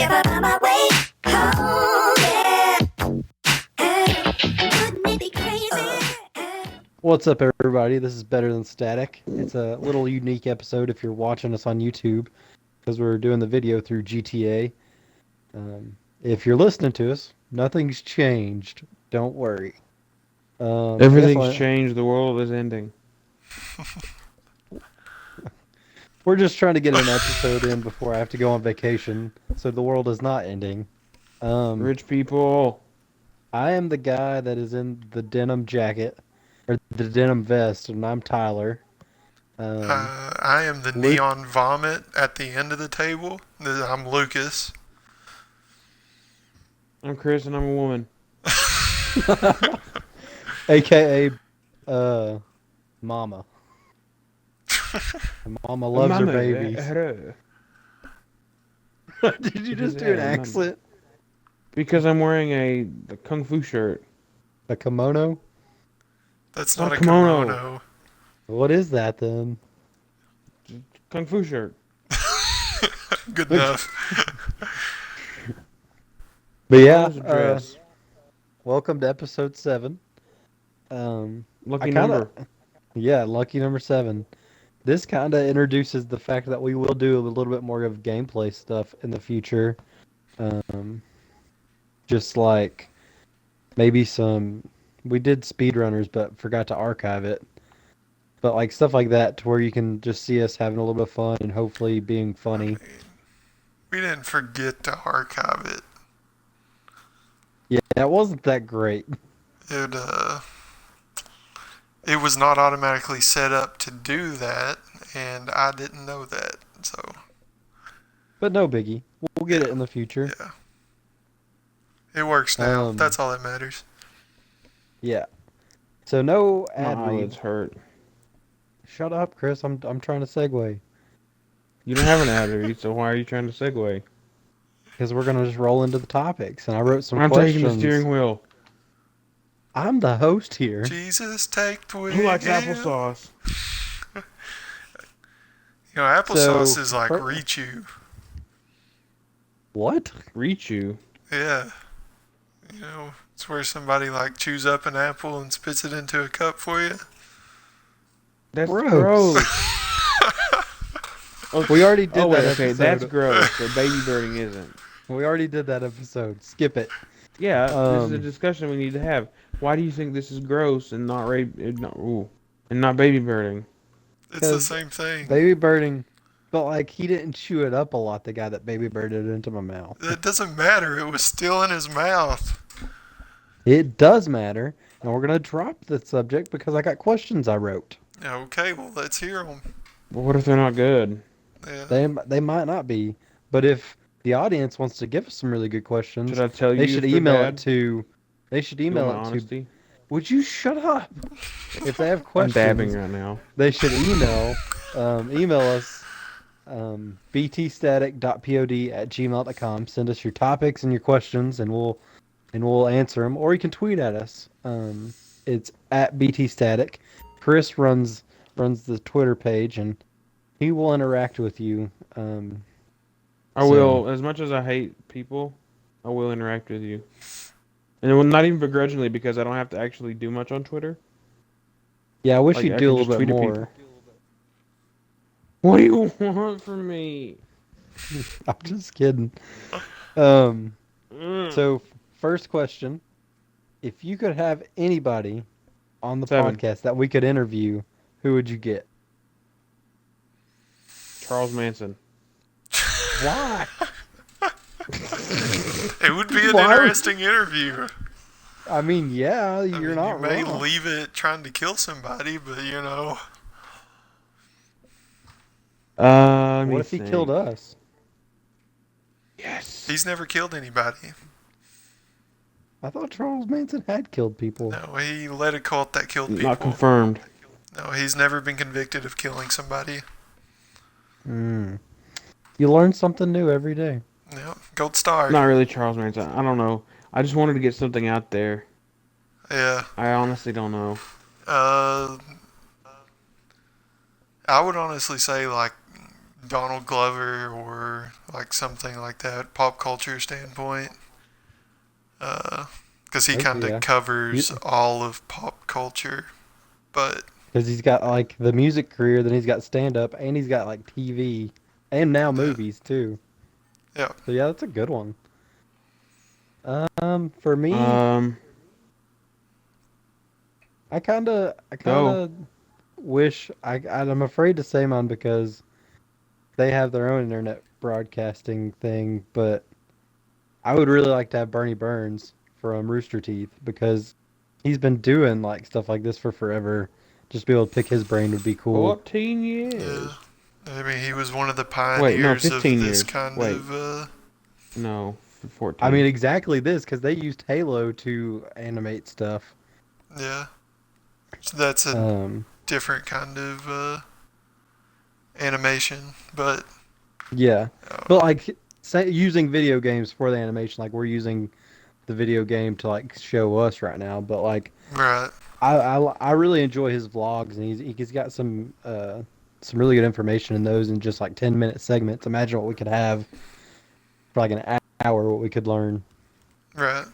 If I find my way home, yeah. Wouldn't it be crazy? What's up, everybody? This is Better Than Static. It's a little unique episode if you're watching us on YouTube, because we're doing the video through GTA. If you're listening to us, nothing's changed. Don't worry. Everything's changed. The world is ending. We're just trying to get an episode in before I have to go on vacation, so the world is not ending. Rich people. I am the guy that is in the denim jacket, or the denim vest, and I'm Tyler. I am the Luke- neon vomit at the end of the table. I'm Lucas. I'm Chris, and I'm a woman. AKA, Mama. Mama loves her babies. Did you just do an accent? Because I'm wearing the kung fu shirt. A kimono? That's Not not a a kimono. kimono. What is that then? Kung fu shirt. Good enough. But yeah, That was a dress. welcome to episode 7. Lucky I kinda- number. Yeah, lucky number 7. This kind of introduces the fact that we will do a little bit more of gameplay stuff in the future. Just like maybe we did speedrunners but forgot to archive it. But like stuff like that to where you can just see us having a little bit of fun and hopefully being funny. We didn't forget to archive it. Yeah, it wasn't that great. It was not automatically set up to do that, and I didn't know that. So But no biggie. We'll get it in the future. yeah, it works now. Um, That's all that matters. Yeah. So no My ad read. eyelids hurt. Shut up, Chris. I'm trying to segue. You don't have an ad read, so why are you trying to segue? Because we're gonna just roll into the topics, and I wrote some I'm questions. taking the steering wheel. I'm the host here. Jesus, take the wheel. Who likes applesauce? You know, applesauce So, is like fir- Rechew. What? Yeah. You know, it's where somebody like chews up an apple and spits it into a cup for you. That's Gross. gross. We already did Oh wait, that okay, episode. that's gross. But baby birding isn't. We already did that episode. Skip it. Yeah, this is a Um, discussion we need to have. Why do you think this is gross and not and not baby birding? It's the 'Cause same thing. Baby birding, but like he didn't chew it up a lot. The guy that baby birded into my mouth. It doesn't matter. It was still in his mouth. It does matter, and we're gonna drop the subject because I got questions I wrote. Okay, well, let's hear them. But what if they're not good? Yeah. They might not be, but if the audience wants to give us some really good questions, Should I tell you? they should if they're email bad? it to. They should You want email my it to. honesty? Would you shut up? If they have I'm questions, dabbing right now. they should email us btstatic.pod@gmail.com. Send us your topics and your questions, and we'll answer them. Or you can tweet at us. It's at btstatic. Chris runs the Twitter page, and he will interact with you. I will, as much as I hate people, I will interact with you. And it will not even begrudgingly because I don't have to actually do much on Twitter. Yeah, I wish Like, you'd I do a can just little bit tweet at more. What do you want from me? I'm just kidding. Mm. So, first question. If you could have anybody on the 7. podcast that we could interview, who would you get? Charles Manson. Why? It would be an Why? interesting interview. I mean, yeah, I you're mean, not you may wrong. leave it trying to kill somebody, but you know. What if he killed us? Yes. He's never killed anybody. I thought Charles Manson had killed people. No, he led a cult that killed people. Not confirmed. No, he's never been convicted of killing somebody. You learn something new every day. No, gold star. Not really Charles Manson. I don't know. I just wanted to get something out there. Yeah. I honestly don't know. I would honestly say like Donald Glover or like something like that, pop culture standpoint. Because he kind of Yeah. covers all of pop culture. But Because he's got like the music career, then he's got stand up, and he's got like TV, and now movies too. yeah, So yeah, that's a good one. For me, I kind Go. of wish I'm afraid to say mine because they have their own internet broadcasting thing, but I would really like to have Bernie Burns from Rooster Teeth because he's been doing like stuff like this for forever. Just be able to pick his brain would be cool. 14 years. yeah. I mean, he was one of the Wait, no, pioneers of 15 this years. kind Wait. of. No, 14. I mean, exactly this because they used Halo to animate stuff. Yeah. So that's a different kind of animation, but Yeah, but like using video games for the animation, like we're using the video game to like show us right now. But like right. I really enjoy his vlogs, and he's got some really good information in those in just like 10-minute segments. Imagine what we could have for like an hour, what we could learn. Right.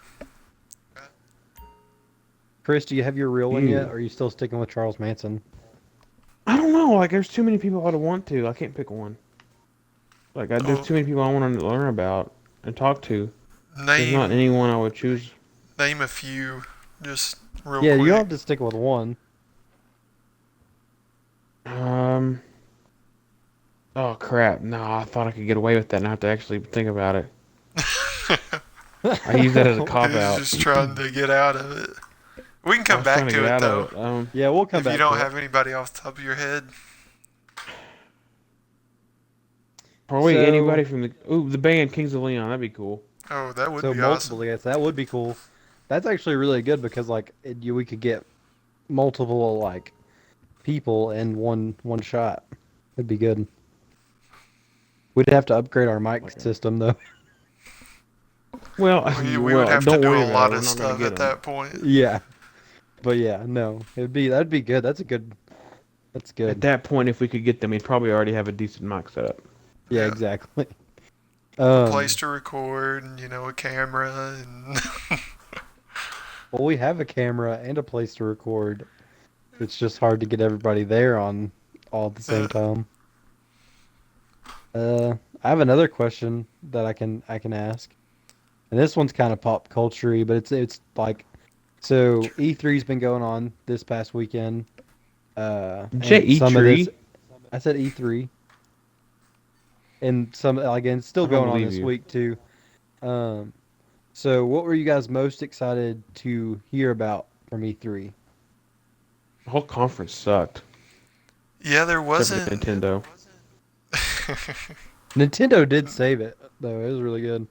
Chris, do you have your real one You. yet, or are you still sticking with Charles Manson? I don't know. Like, there's too many people I'd want to. I can't pick one. Like, there's too many people I want to learn about and talk to. There's not Name anyone I would choose. name a few, just real Yeah, quick. you don't have to stick with one. Oh crap! No, I thought I could get away with that and not have to actually think about it. I use that as a cop He's out. just trying to get out of it. We can I come was back trying to get it out though. of it. Yeah, we'll come If back. you don't to it. have anybody off the top of your head, Probably So- anybody from the band Kings of Leon. That'd be cool. oh, that would So be multiple awesome. guests, that would be cool. That's actually really good because like we could get multiple like people in one shot. It'd be good. We'd have to upgrade our mic Okay. system though. Well, We well, would have to don't do worry a about lot it. of We're not gonna stuff get at 'em. that point. Yeah, but yeah, no, that'd be good. That's good. At good. that point, if we could get them, we'd probably already have a decent mic setup. Yeah, Yeah. exactly. Place to record, and a camera, and Well, we have a camera and a place to record. It's just hard to get everybody there on all at the same time. I have another question that I can ask, and this one's kind of pop culture-y, but it's like, so E3's been going on this past weekend. Did you say and some of E3? this, I said E3, and some again it's still I don't going on believe this you. week too. So what were you guys most excited to hear about from E3? The whole conference sucked. yeah, there Except for wasn't. Nintendo. Nintendo did save it though; it was really good.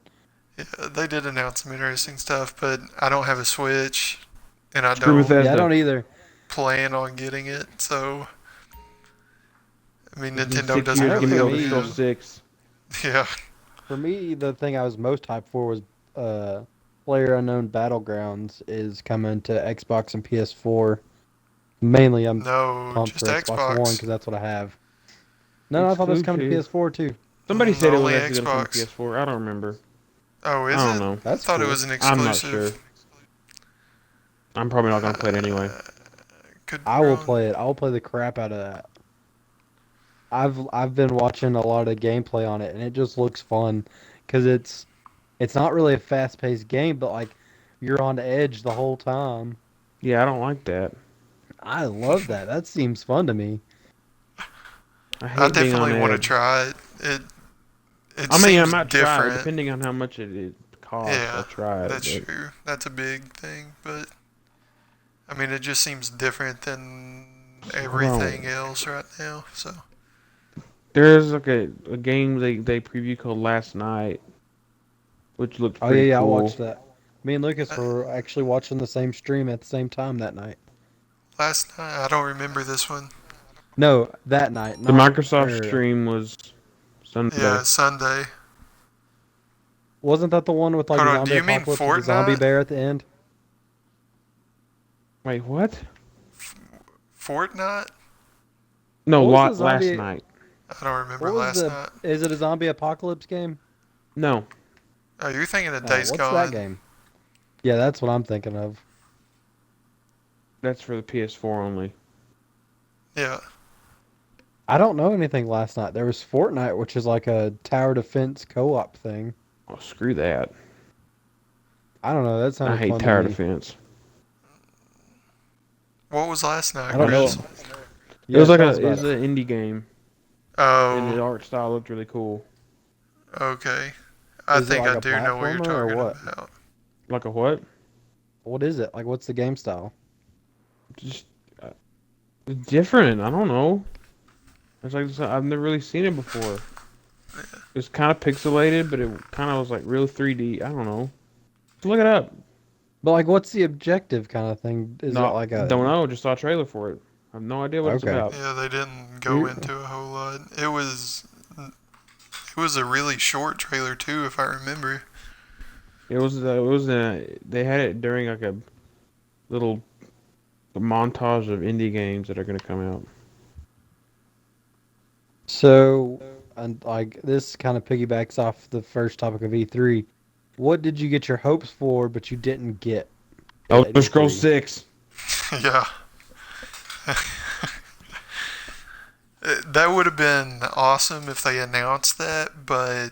Yeah, they did announce some interesting stuff, but I don't have a Switch, and I Screw don't Bethesda. Yeah, I don't either. plan on getting it. So, I mean, It's been Nintendo 6 doesn't years. Give me have really. to Elder be- Scrolls 6. Yeah, For me, the thing I was most hyped for was PlayerUnknown Battlegrounds is coming to Xbox and PS4. Mainly, I'm no, pumped just for Xbox One Xbox. because that's what I have. No, I thought it was coming to Exclusive. PS4 too. Somebody said it was Only actually going to Xbox. come to PS4. I don't remember. Oh, is I don't it? know. I That's thought it cool. was an I'm not exclusive. sure. I'm probably not going to play it anyway. Could be I will wrong. play it. I'll play the crap out of that. I've been watching a lot of gameplay on it, and it just looks fun because it's not really a fast-paced game, but like you're on edge the whole time. Yeah, I don't like that. I love that. That seems fun to me. I hate I being on definitely want to edge. try it. It I mean, I seems might try it, different. depending on how much it costs. Yeah, I'll try it. That's but true. That's a big thing, but I mean, it just seems different than everything else right now. So There's like a game they previewed called Last Night, which looked Oh pretty yeah, I cool. watched that. Me and Lucas were actually watching the same stream at the same time that night. last night, I don't remember this one. No, that night. The not- Microsoft or- stream was Sunday. Yeah, Sunday. Wasn't that the one with like Hold the on, do zombie you mean apocalypse with the zombie Fortnite? bear at the end? Wait, what? Fortnite? No, What was the last zombie- night. I don't remember What was last the? night. Is it a zombie apocalypse game? No, Oh, you're thinking of Oh, Days what's that Gone. game? Yeah, that's what I'm thinking of. that's for the PS4 only. Yeah. I don't know anything last night. There was Fortnite, which is like a tower defense co-op thing. Oh, screw that. I don't know. That I sounded hate fun to tower me. defense. What was last night, I don't know. Chris? It was Yeah, like tell a us it about was it. an indie game, and the Oh, art style looked really cool. okay. I Is it think like I a do know what you're platformer or talking what? about. Like a what? What is it? Like, what's the game style? Just different. I don't know. It's like I've never really seen it before. It's kind of pixelated, but it kind of was like real 3D. I don't know. Look it up. But like, what's the objective kind of thing? Is it No, like a? don't know. Just saw a trailer for it. I have no idea what it's Okay. about. Yeah, they didn't go You- into a whole lot. It was a really short trailer too, if I remember. They had it during like a little montage of indie games that are gonna come out. So, and like this kind of piggybacks off the first topic of E3. What did you get your hopes for, but you didn't get? at Elder Scrolls E3? 6. Yeah. That would have been awesome if they announced that, but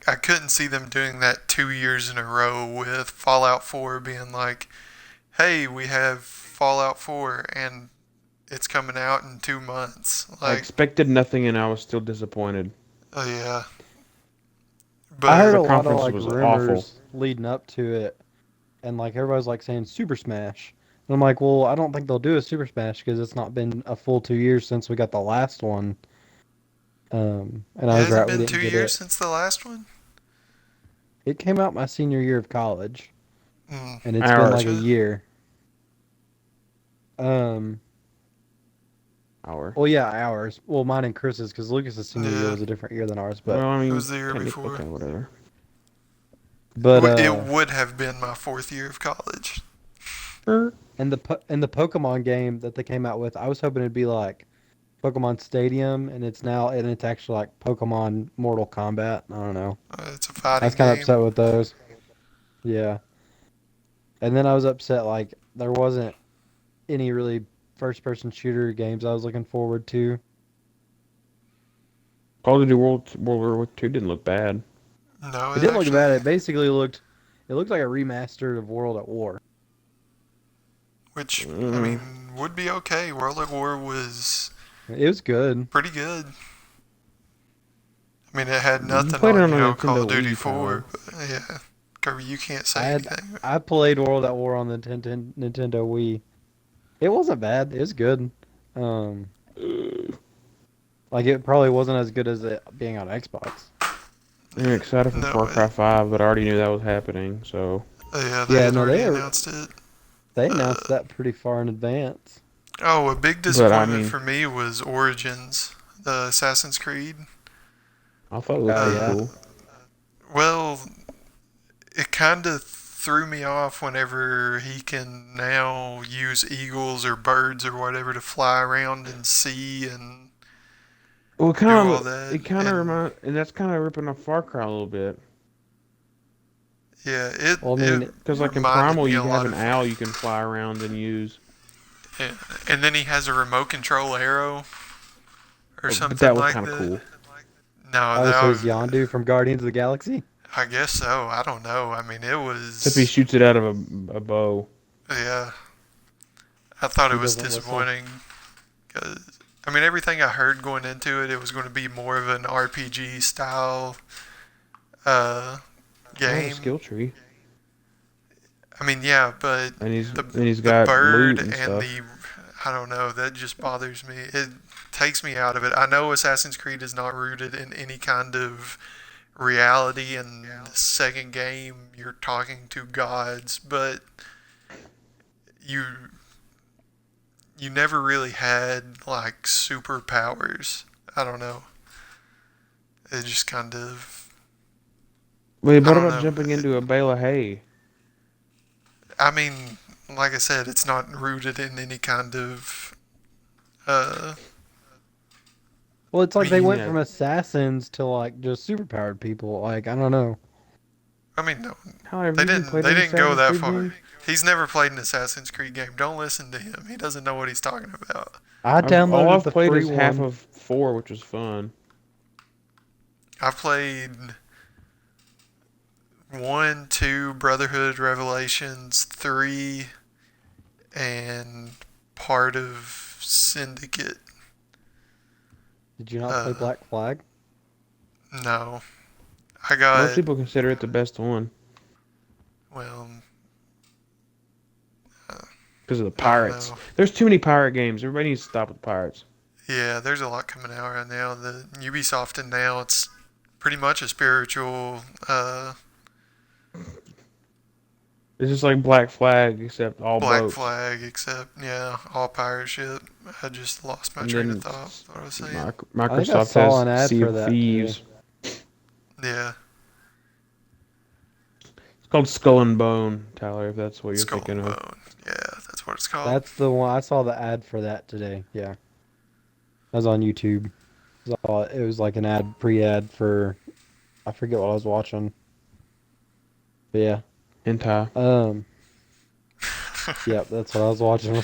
I couldn't see them doing that 2 years in a row with Fallout 4 being like, hey, we have Fallout 4 and it's coming out in 2 months. I Like, expected nothing, and I was still disappointed. oh yeah. I heard But a lot of conference like was rumors leading up to it, and like everybody's like saying Super Smash. And I'm like, well, I don't think they'll do a Super Smash because it's not been a full 2 years since we got the last one. And it I was hasn't right, we been didn't 2 years get since the last one? it. It came out my senior year of college, Mm. and it's Ours. been like a year. Um, Hour. well, yeah, ours. Well, mine and Chris's, because Lucas's senior year Yeah. was a different year than ours. But Well, I mean, was the year technically, before. okay, whatever. It would have been my 4th year of college. and the Pokemon game that they came out with, I was hoping it'd be like Pokemon Stadium, and it's actually like Pokemon Mortal Kombat. I don't know. It's a I fighting was kind of game. upset with those. Yeah. And then I was upset like there wasn't any really first-person shooter games I was looking forward to. Call of Duty World War II didn't look bad. No, It didn't look actually, bad. It basically looked like a remaster of World at War. which I Mm. mean would be okay. World at War was It was good. pretty good. I mean, it had nothing played on, it on a Call of Nintendo Duty Wii, 4. But yeah, Kirby, you can't I say had anything. I played World at War on the Nintendo Wii. It wasn't bad. It was good. Um, like it probably wasn't as good as it being on Xbox. I'm excited for No, Far Cry 5, but I already knew that was happening, so... Yeah, Yeah, had no, already they are- announced it. They announced that pretty far in advance. Oh, a big I disappointment mean- for me was Origins, the Assassin's Creed. I thought it looked Oh, pretty yeah. cool. Well, it kind of threw me off whenever he can now use eagles or birds or whatever to fly around and see and Well, it all kind that, of... It kind of and- and that's kind of ripping off Far Cry a little bit. yeah, it. Well, I mean, it Because, like, in reminded Primal, me you a have lot an of- owl you can fly around and use. Yeah, and then he has a remote control arrow or something But that was like kind of that. cool. No, Oh, that so was, is Yondu from Guardians of the Galaxy? I guess so. I don't know. I mean, it was. Except he shoots it out of a bow. Yeah. I thought He it was doesn't whistle. disappointing. 'Cause, I mean, everything I heard going into it, it was going to be more of an RPG style Oh, game. skill tree. I mean, yeah, but And he's the got bird loot and and stuff. I don't know, that just bothers me. It takes me out of it. I know Assassin's Creed is not rooted in any kind of reality, and the second game you're talking to gods, but you never really had like superpowers. I don't know. It just kind of. Wait, what don't about know. jumping into a bale of hay? I mean, like I said, it's not rooted in any kind of Well, it's like they went Yeah. from assassins to like just superpowered people. Like I don't know. I mean, no, Tyler, have they you even didn't. played They an didn't go Assassin's that Creed far. game? He's never played an Assassin's Creed game. Don't listen to him. He doesn't know what he's talking about. I All downloaded I've the played free is half one. of 4, which was fun. I've played 1, 2, Brotherhood, Revelations, 3, and part of Syndicate. Did you not play Uh, Black Flag? No, I Most got people consider it the best one well. because of the I don't pirates. know. There's too many pirate games. Everybody needs to stop with pirates. Yeah, there's a lot coming out right now. The Ubisoft and now it's pretty much a spiritual. It's just like Black Flag, except all Black boats. Flag, except yeah, all pirate ship. I just lost my And train then of thought. What I was saying. I think I Microsoft saw an has ad Sea for of that Thieves. Yeah, It's called Skull and Bone, Tyler, if that's what you're Skull thinking and of. Bone. Yeah, that's what it's called. That's the one. I saw the ad for that today. Yeah, I was on YouTube. It was like an ad, pre-ad for. I forget what I was watching. But yeah. Hentai. Yep, that's what I was watching.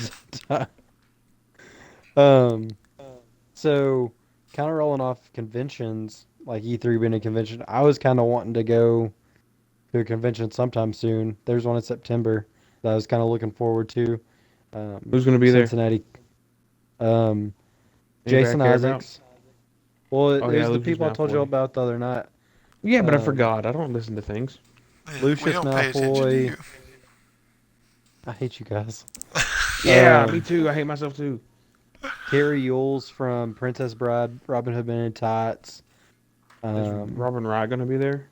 um, so kind of rolling off conventions, like E3 being a convention. I was kind of wanting to go to a convention sometime soon. There's one in September that I was kind of looking forward to. Who's gonna be there? Cincinnati. Anybody Jason I care about? Isaacs. Well, Oh, it yeah, was the Lucius people I told you Malfoy. about the other night. Yeah, but I Um, forgot. I don't listen to things. Yeah, Lucius we don't pay attention to Malfoy. you. I hate you guys. Yeah, Um, me too. I hate myself too. Terry Yules from Princess Bride, Robin Hood Men in Tights. Is Robin Wright gonna be there?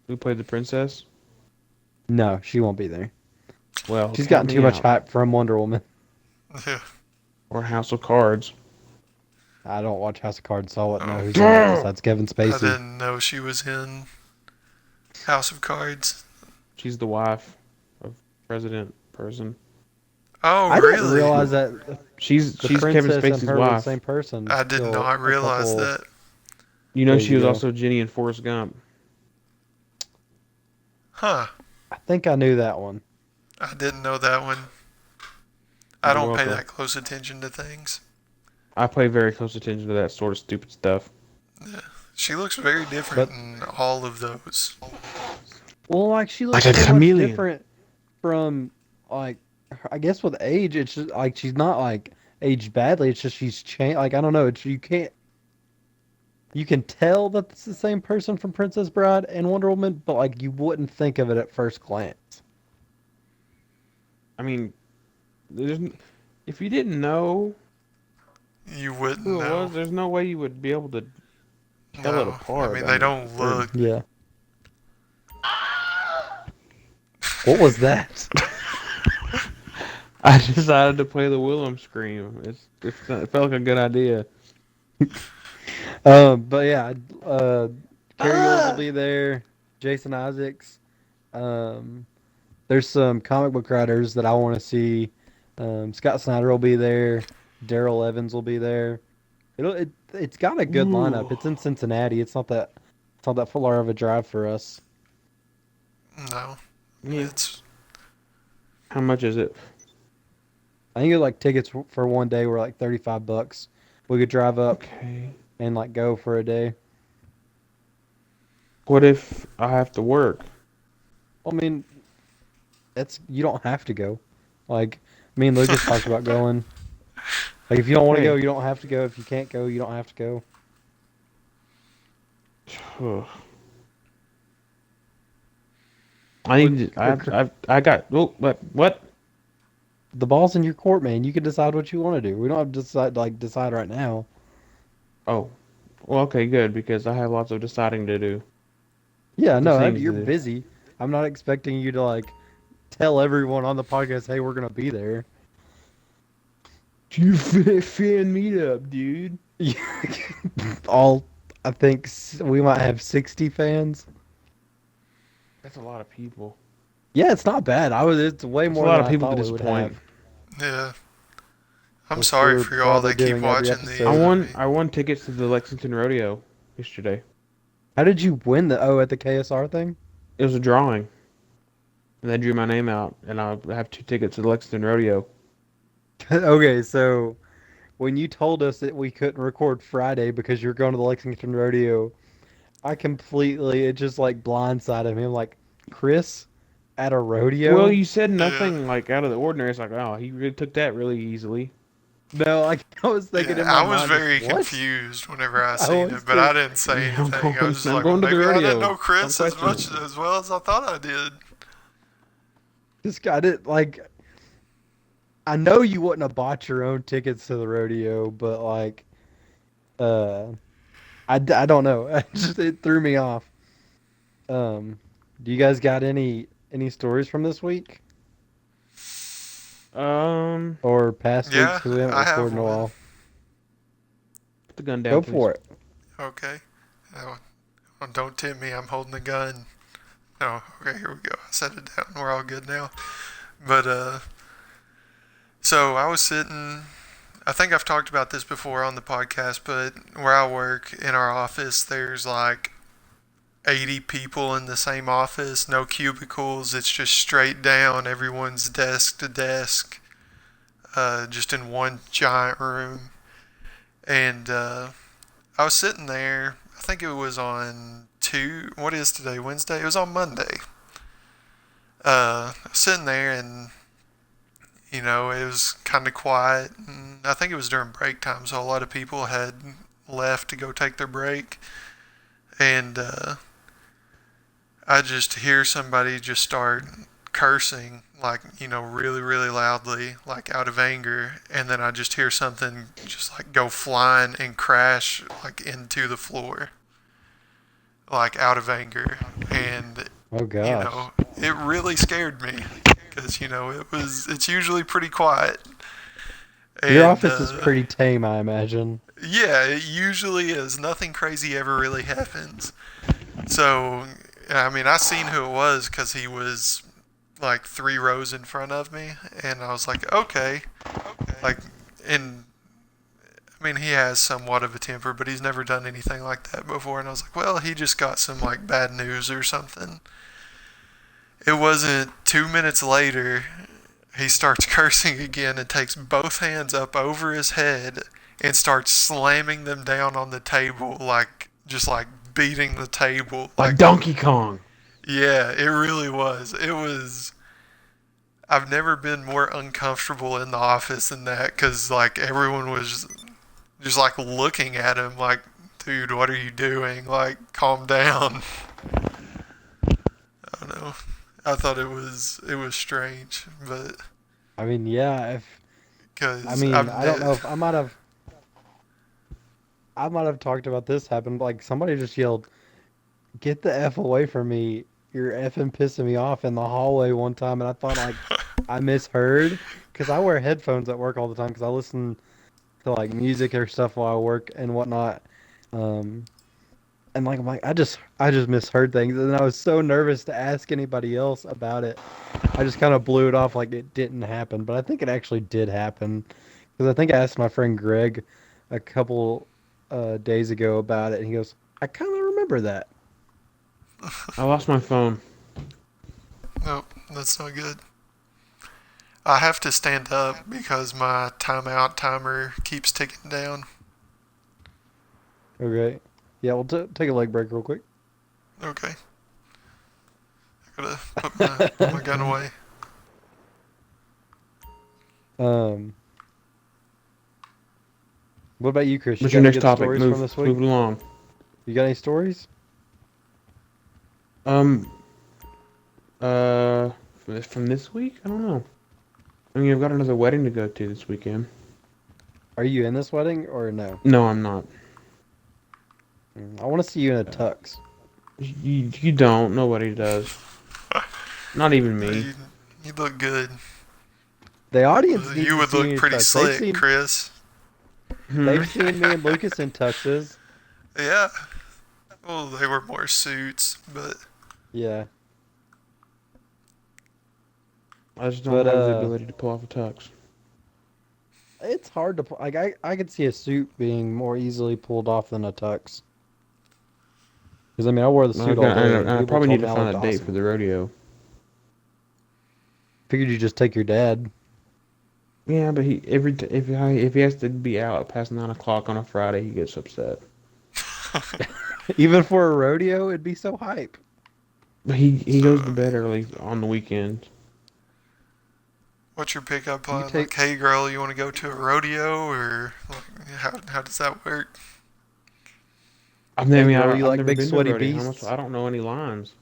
Who played the princess? No, she won't be there. Well, She's count gotten me too much out. hype from Wonder Woman. Yeah. Or House of Cards. I don't watch House of Cards, so I wouldn't know Oh. who's in it besides Kevin I Spacey. didn't know she was in House of Cards. She's the wife of President person. Oh, I really? didn't realize that She's the Kevin princess and Spacey's her were the wife. same person. I did till not a realize couple- that. You know, There she you was go. also Jenny in Forrest Gump. Huh. I think I knew that one. I didn't know that one. I You're don't pay welcome. that close attention to things. I pay very close attention to that sort of stupid stuff. She looks very different in all of those. Well, like she looks Like a so much chameleon. different from like I guess with age. It's just like she's not like aged badly. It's just she's changed. Like I don't know. It's you can't. You can tell that it's the same person from Princess Bride and Wonder Woman, but like you wouldn't think of it at first glance. I mean, if you didn't know You wouldn't who it know. was, there's no way you would be able to tell it No. apart. I mean, they don't look. Yeah. What was that? I decided to play the Willem scream. It felt like a good idea. But yeah, Carrie Yules will be there. Jason Isaacs. There's some comic book writers that I want to see. Scott Snyder will be there. Daryl Evans will be there. It's got a good lineup. It's in Cincinnati. It's not that far of a drive for us. No. Yeah. It's How much is it? I think like tickets for one day were like $35. We could drive up Okay. and like go for a day. What if I have to work? I mean, you don't have to go. Like me and Lucas talked about going. Like if you don't want to Hey. go, you don't have to go. If you can't go, you don't have to go. Ugh. I need. I got. Oh, what? The ball's in your court, man. You can decide what you want to do. We don't have to decide right now. Oh, well, okay, good because I have lots of deciding to do. Yeah, no, things you're to do. busy. I'm not expecting you to like tell everyone on the podcast, "Hey, we're gonna be there." You fan meetup, dude. I think we might have 60 fans. That's a lot of people. Yeah, it's not bad. It's way It's a more lot than of I people thought to we would disappoint. have. yeah. I'm Which sorry we're for y'all probably that keep doing every watching these. episode. I won tickets to the Lexington Rodeo yesterday. How did you win at the KSR thing? It was a drawing, and they drew my name out, and I have 2 tickets to the Lexington Rodeo. Okay, so when you told us that we couldn't record Friday because you're going to the Lexington Rodeo, it just like blindsided me. I'm like, Chris at a Well, rodeo? you said Yeah. nothing like out of the ordinary. It's like, oh, he really took that really easily. No, like I was thinking Yeah, in my I was mind, just, very what? confused whenever I I seen was it, but I too. didn't say Yeah, I'm anything. I going- was just I'm like, going well, to the maybe I didn't rodeo. know Chris Don't as much question as well as I thought I did. Just got it. Like, I know you wouldn't have bought your own tickets to the rodeo, but like, uh, I don't know. It threw me off. Do you guys got any stories from this week or past weeks? Yeah, Because we haven't I have recorded in a one. while. Put the gun down, Go please. for it. Okay. Oh, don't tempt me. I'm holding the gun. Oh, okay. Here we go. I set it down. We're all good now. But so I was sitting. I think I've talked about this before on the podcast, but where I work in our office, there's like 80 people in the same office, no cubicles. It's just straight down, everyone's desk to desk, just in one giant room. And I was sitting there. I think it was on what is today? Wednesday? It was on Monday. I was sitting there and it was kind of quiet. And I think it was during break time, so a lot of people had left to go take their break. And I just hear somebody just start cursing, like, really, really loudly, like out of anger. And then I just hear something just like go flying and crash like into the floor, like out of anger. And, Oh gosh. it really scared me because, it's usually pretty quiet. Your And, office is pretty tame, I imagine. Yeah, it usually is. Nothing crazy ever really happens. So, I mean, I seen who it was because he was like 3 rows in front of me, and I was like, okay. Like, and I mean, he has somewhat of a temper, but he's never done anything like that before. And I was like, well, he just got some like bad news or something. It wasn't 2 minutes later, he starts cursing again and takes both hands up over his head and starts slamming them down on the table, like just like beating the table. Like Donkey Kong. Yeah, it really was. It was. I've never been more uncomfortable in the office than that because like everyone was just like looking at him like, dude, what are you doing? Like, calm down. I don't know. I thought it was strange, but I mean, yeah. because I don't know if I might have talked about this happened. Like somebody just yelled, "Get the f away from me! You're effing pissing me off" in the hallway one time, and I thought like I misheard because I wear headphones at work all the time because I listen to like music or stuff while I work and whatnot. And like I'm like I just misheard things, and I was so nervous to ask anybody else about it. I just kind of blew it off like it didn't happen, but I think it actually did happen because I think I asked my friend Greg a couple days ago about it, and he goes, "I kind of remember that." I lost my phone. nope, that's not good. I have to stand up because my timeout timer keeps ticking down. Okay, yeah, we'll take a leg break real quick. Okay. I gotta put my gun away. What about you, Chris? You What's got your any next good topic? stories from this week? Move along. You got any stories? From this week? I don't know. I mean, I've got another wedding to go to this weekend. Are you in this wedding or no? No, I'm not. I want to see you in a tux. You don't. Nobody does. Not even me. You look good. The audience needs You to would see me look in pretty tux. slick, Chris. They've seen me and Lucas in tuxes. Yeah. Well, they were more suits, but Yeah. I just don't But, have the ability to pull off a tux. it's hard to like. I could see a suit being more easily pulled off than a tux. Because I mean, I wore the suit all day, and I people probably told need me to I find looked a date awesome. for the rodeo. Figured you just take your dad. Yeah, but if he has to be out past 9 o'clock on a Friday, he gets upset. Even for a rodeo, it'd be so hype. But he So, goes I to mean, bed early on the weekends. what's your pickup You line? take, Like, hey girl, you want to go to a rodeo, or like, how does that work? hey girl, you I've like never big been to a sweaty rodeo. beasts? I don't know any lines.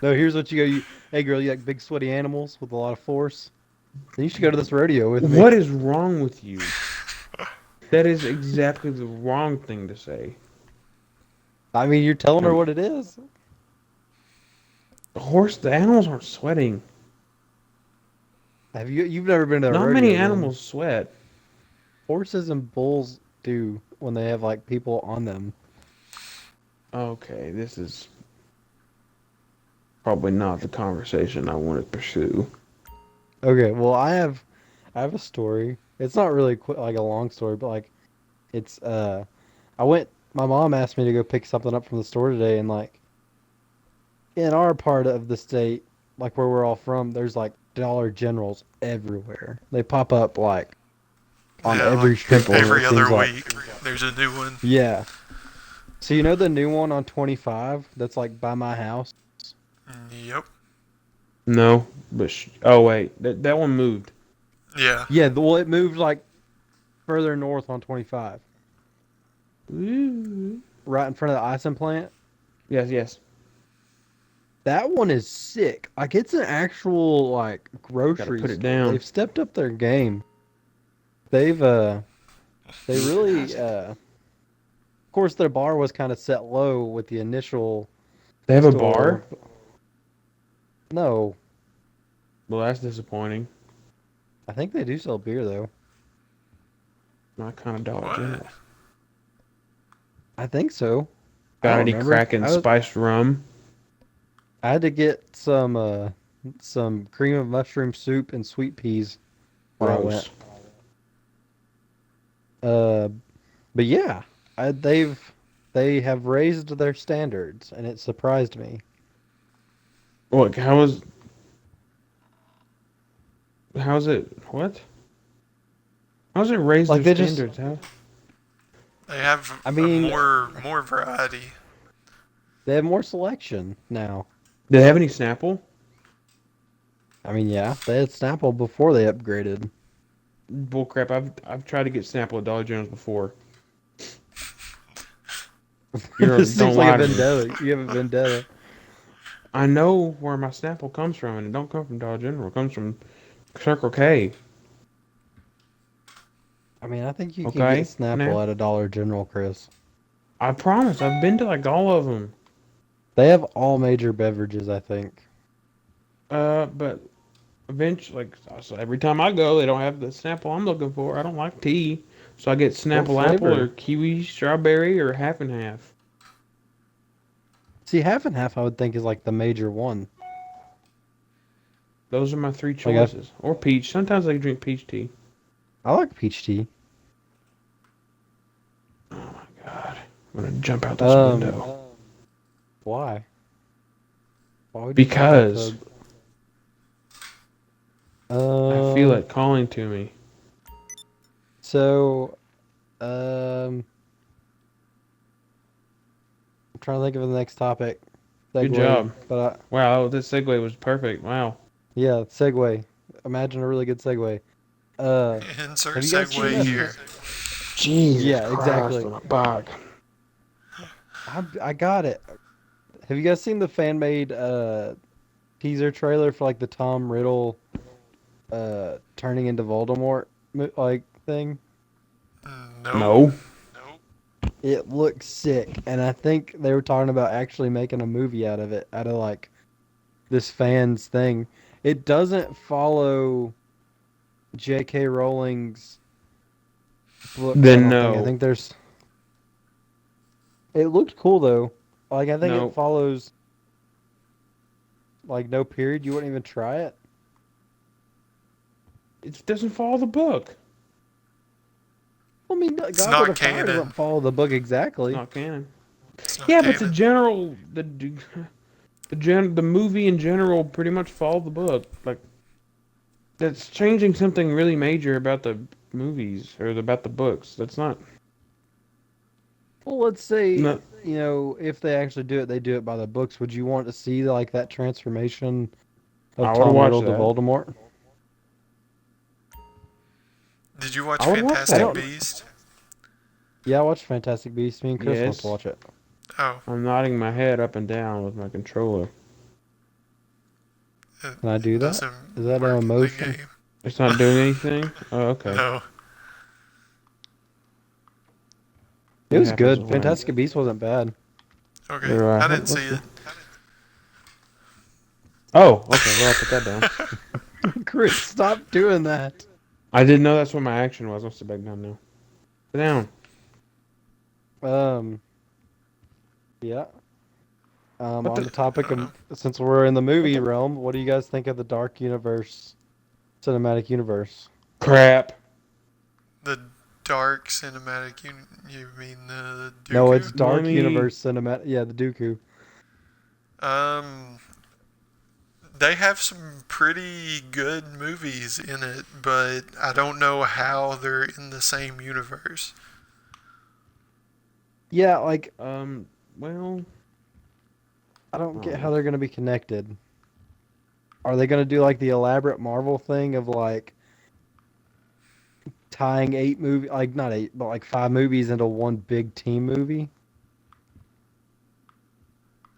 No, here's what you go. Hey girl, you like big sweaty animals with a lot of force? Then you should go to this rodeo with me. What is wrong with you? That is exactly the wrong thing to say. I mean, you're telling her Um, what it is. the animals aren't sweating. You've never been to a Not many rodeo then? animals sweat. Horses and bulls do when they have like people on them. Okay, this is probably not the conversation I want to pursue. Okay, well, I have a story. It's not really like a long story, but like it's I went. My mom asked me to go pick something up from the store today, and like in our part of the state, like where we're all from, there's like Dollar Generals everywhere. They pop up like on Yeah, every like street corner. every It other seems like. week, there's a new one. Yeah. So you know the new one on 25 that's like by my house? Yep. No, but oh wait, that one moved. Yeah. Yeah, well it moved like further north on 25, Ooh. right in front of the icing plant. Yes, yes. That one is sick. Like it's an actual like Gotta grocery put it store. down. They've stepped up their game. They've they really of course their bar was kind of set low with the initial They have a store. bar. No, Well, that's disappointing. I think they do sell beer though. My kind of Dollar What? General. I think so. I Got don't any remember. cracking spiced rum? I had to get some cream of mushroom soup and sweet peas when I Gross. went. But yeah, they have raised their standards, and it surprised me. Look, how's it? What? How's it raise Like their they just, standards? How? They have I a mean, more variety. they have more selection now. Do they have any Snapple? I mean, yeah, they had Snapple before they upgraded. Bullcrap. I've tried to get Snapple at Dollar General's before. This Don't seems like lie a to me. vendetta. You have a vendetta. I know where my Snapple comes from, and it don't come from Dollar General. It comes from Circle K. I mean, I think you can Okay, get Snapple now at a Dollar General, Chris. I promise. I've been to like all of them. They have all major beverages, I think. But eventually, so every time I go, they don't have the Snapple I'm looking for. I don't like tea, so I get What Snapple apple or flavor? kiwi strawberry or half and half. See, half and half, I would think is like the major one. Those are my three Like I, choices. Or peach. Sometimes I drink peach tea. I like peach tea. Oh my god. I'm gonna jump out this Um, window. why? Why would you jump out Because the? I feel it calling to me. So, I'm trying to think of the next topic. Good job. But Wow, this segue was perfect. Wow. yeah, segue. Imagine a really good segue. Uh, Insert have you guys seen segue that? here. Jesus Yeah, exactly. on my back. I got it. Have you guys seen the fan made teaser trailer for like the Tom Riddle turning into Voldemort like thing? No. No. Nope. It looks sick, and I think they were talking about actually making a movie out of it, out of like this fans thing. It doesn't follow J.K. Rowling's book. I Then don't think. I no. think there's. It looked cool though. Like I think No. it follows. Like no period. You wouldn't even try it. It doesn't follow the book. I mean, It's Goblet not of Fire canon. doesn't follow the book exactly. Not canon. It's not Yeah, but the canon. general, the movie in general pretty much followed the book. Like, that's changing something really major about the movies or about the books. That's not. Well, let's say, No. if they actually do it, they do it by the books. Would you want to see like that transformation of I would Tom watch Riddle to that. Voldemort? Did you watch I would watch Fantastic that. Beast? Yeah, I watched Fantastic Beasts. Me and Chris wants Yes. to watch it. Oh, I'm nodding my head up and down with my controller. it Can I do that? doesn't Is that work an in the emotion? game. It's not doing anything? Oh, okay. No. It was happens good. when- Fantastic Beasts wasn't bad. Okay. You're right. I didn't see it. Oh, okay. Well, I'll put that down. Chris, stop doing that. I didn't know that's what my action was. I'll sit back down now. Sit down. Yeah. What On the- the topic of, since we're in the movie realm, what do you guys think of the Dark Universe, cinematic universe? Crap. The Dark Cinematic. You mean the Dooku? No, it's Dark Mummy. Universe cinematic. Yeah, the Dooku. They have some pretty good movies in it, but I don't know how they're in the same universe. Yeah, like Well, I don't get how they're gonna be connected. Are they gonna do like the elaborate Marvel thing of like tying like not eight, but like 5 movies into one big team movie?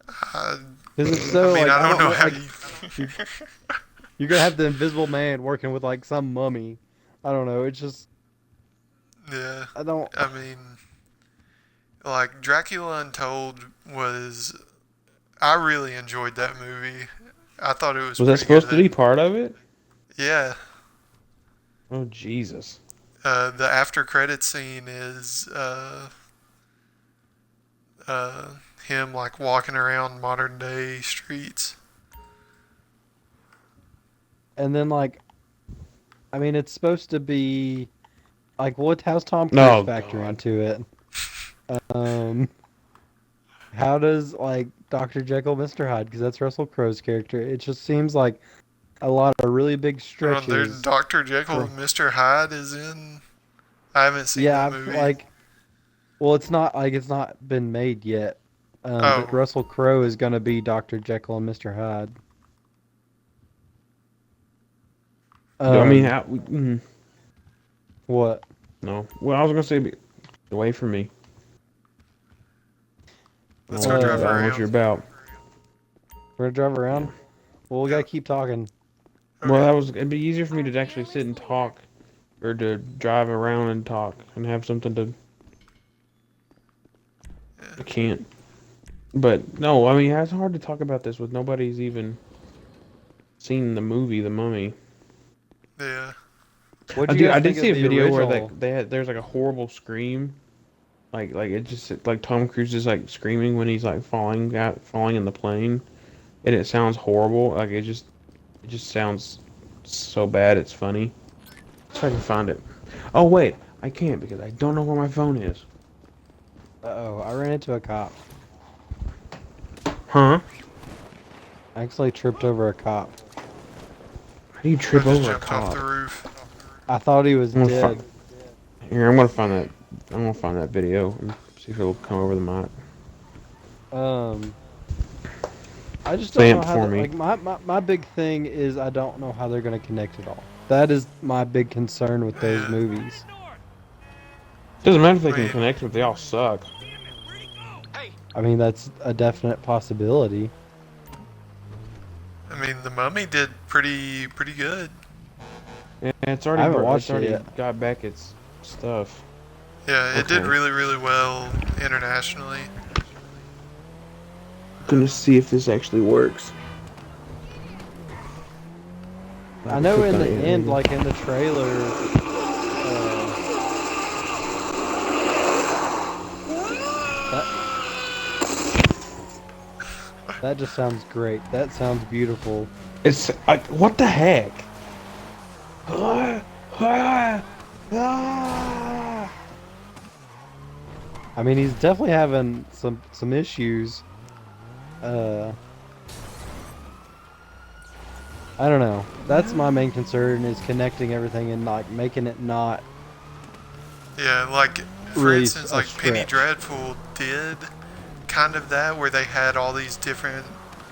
I Because if so, mean, like, I don't know how like, you. you're gonna have the Invisible Man working with like some mummy. I don't know. It's just Yeah. I don't. I mean, like Dracula Untold was. I really enjoyed that movie. I thought it was. was that pretty supposed good. to be part of it? Yeah. Oh, Jesus. The after credit scene is him like walking around modern day streets. And then like, I mean, it's supposed to be like, how's Tom Cruise Oh, factor God. into it? How does like Dr. Jekyll, Mr. Hyde? Because that's Russell Crowe's character. It just seems like a lot of really big There's stretches. Dr. Jekyll and Mr. Hyde is in. I haven't seen Yeah, the movie. well, it's not been made yet. Oh. But Russell Crowe is gonna be Dr. Jekyll and Mr. Hyde. I mean, What? no. Well, I was gonna say, get away from me. Let's I go don't drive know what around. you're about. We're gonna drive around. Well, we gotta keep talking. Well, it'd be easier for me to actually sit and talk, or to drive around and talk and have something to. I can't. But no, I mean, it's hard to talk about this with nobody's even seen the movie, The Mummy. Yeah. What I do you did, guys I did think of see a the video where original? there's like a horrible scream, like it just like Tom Cruise is like screaming when he's like falling in the plane, and it sounds horrible. Like it just sounds so bad. It's funny. So I can find it. Oh wait, I can't because I don't know where my phone is. Uh-oh, I ran into a cop. Huh? I actually tripped over a cop. How do you trip I just over a jumped off cop? the roof. I thought he was I'm gonna dead. Here, I'm gonna find that. I'm gonna find that video and see if it'll come over the mic. I just Say don't it know how. for me. Like my big thing is I don't know how they're gonna connect it all. That is my big concern with those Yeah. movies. Doesn't matter if they Right. can connect, but they all suck. I mean, that's a definite possibility. I mean, The Mummy did pretty good. Yeah, it's I already haven't watched it's already it yet. got back its stuff. Yeah, it did Okay. really well internationally. Gonna see if this actually works. I know in the end, like in the trailer, that just sounds great. That sounds beautiful. It's like, what the heck? Ah, ah, ah. I mean, he's definitely having some issues. Uh, I don't know. That's my main concern is connecting everything and like making it not Yeah, like for really instance, a like Penny stretch. Dreadful did kind of that, where they had all these different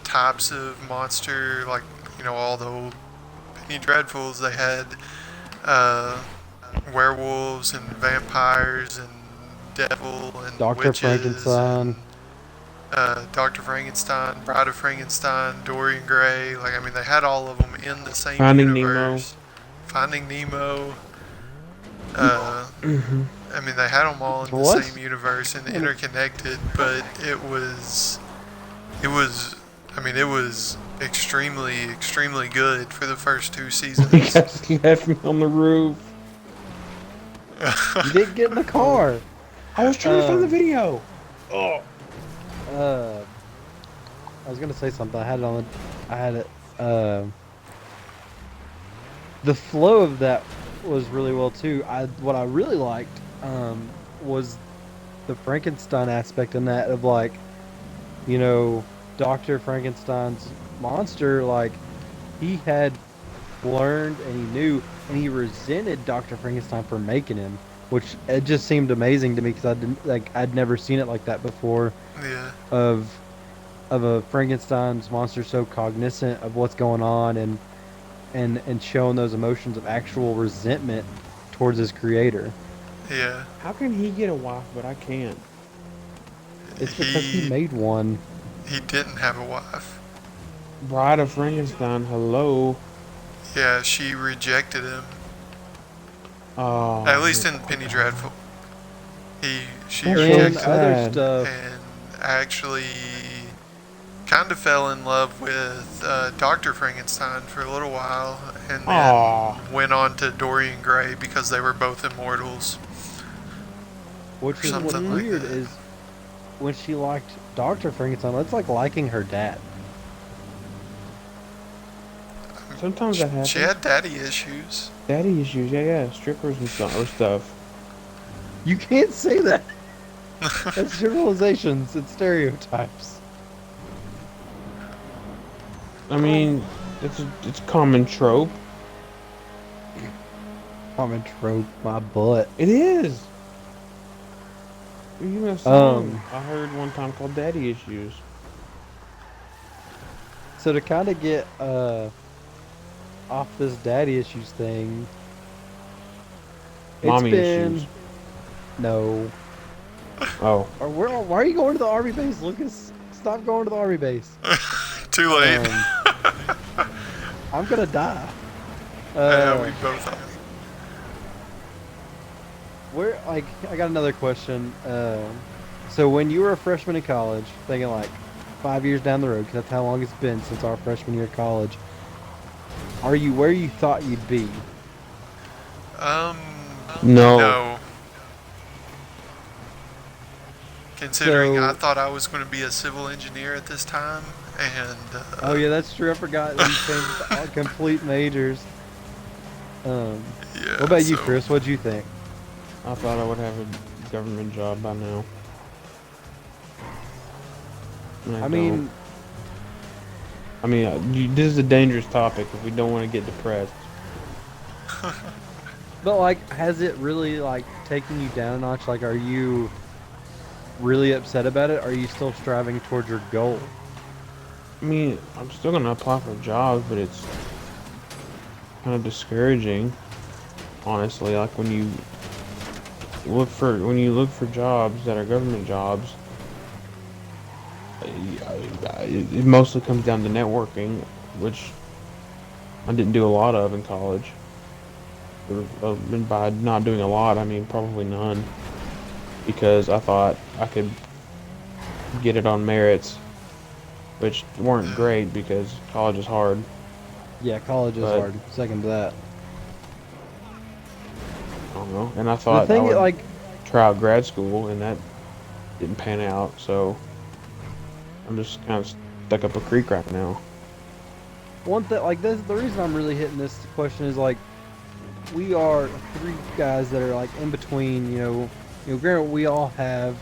types of monster, like all the old Penny Dreadfuls. They had uh, werewolves and vampires and devil and Dr. witches Frankenstein. and Dr. Frankenstein, Bride of Frankenstein, Dorian Gray. Like I mean, they had all of them in the same Finding Nemo. universe. Finding Nemo. I mean, they had them all in the What? same universe and interconnected, but it was, I mean, it was extremely good for the first 2 You seasons. guys left me on the roof. You didn't get in the car. I was trying to find the Um, video. Oh. I was gonna say something. I had it on. I had it. The flow of that was really well too. What I really liked was the Frankenstein aspect in that of like, Dr. Frankenstein's monster. Like he had learned and he knew and he resented Dr. Frankenstein for making him, which it just seemed amazing to me because I'd never seen it like that before. Yeah, Of a Frankenstein's monster so cognizant of what's going on and showing those emotions of actual resentment towards his creator. yeah. How can he get a wife, but I can't? It's because he made one. He didn't have a wife. Bride of Frankenstein, hello. Yeah, she rejected him. Oh. At least in Penny Dreadful. She That's And so rejected him other sad. stuff. and actually kind of fell in love with Dr. Frankenstein for a little while, and then Aw. went on to Dorian Gray because they were both immortals. Which is what's Something like weird that. is when she liked Dr. Frankenstein, it's like liking her dad. Sometimes that happens. She had daddy issues. Daddy issues, yeah. Strippers and stuff. You can't say that. That's generalizations and stereotypes. I mean, it's a common trope. Common trope, my butt. It is. There's even a song Um, I heard one time called Daddy Issues. So to kind of get off this daddy issues thing, Mommy been issues. no. Oh. Why are you going to the army base, Lucas? Stop going to the army base. Too late. I'm gonna die. Yeah, we both are. I got another question. So when you were a freshman in college, thinking like 5 years down the road, because that's how long it's been since our freshman year of college, are you where you thought you'd be? No. No. Considering So- I thought I was going to be a civil engineer at this time, and Oh yeah, that's true. I forgot that you changed all complete majors. yeah. What about you, so- Chris? What'd you think? I thought I would have a government job by now. And I don't. mean, this is a dangerous topic if we don't want to get depressed. but like, has it really like taken you down a notch? Like, are you really upset about it? Or are you still striving towards your goal? I mean, I'm still gonna apply for jobs, but it's kind of discouraging, honestly. Like when you look for jobs that are government jobs, it mostly comes down to networking, which I didn't do a lot of in college. And by not doing a lot, I mean probably none, because I thought I could get it on merits, which weren't great because college is hard. Yeah, college is But- hard. Second to that. I don't know. And I The thought I thing, would like, try out grad school, and that didn't pan out. So I'm just kind of stuck up a creek right now. one thing, like this, the reason I'm really hitting this question is like, we are three guys that are like in between. Granted, we all have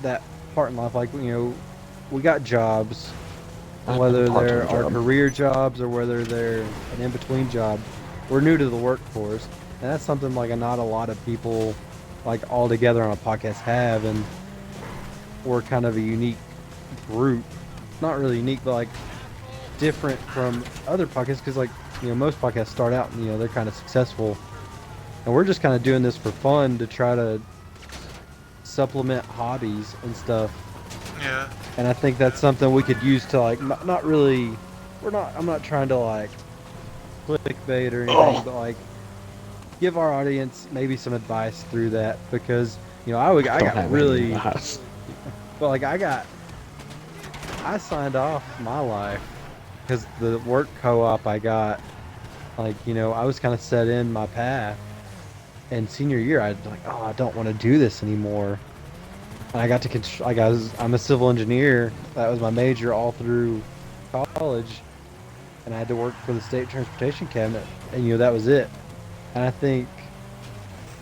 that part in life. Like, we got jobs, I have whether a part-time they're our job. career jobs or whether they're an in-between job. We're new to the workforce, and that's something like not a lot of people, like all together on a podcast have, and we're kind of a unique group. Not really unique, but like different from other podcasts because like most podcasts start out and they're kind of successful, and we're just kind of doing this for fun to try to supplement hobbies and stuff. Yeah. And I think that's something we could use to like not really. I'm not trying to like clickbait or anything, but like give our audience maybe some advice through that because I Don't got have any really, advice. but like I signed off my life because the work co-op I got, like I was kind of set in my path, and senior year I'd like, oh, I don't want to do this anymore. And I got to I'm a civil engineer. That was my major all through college, and I had to work for the state transportation cabinet, and that was it. And I think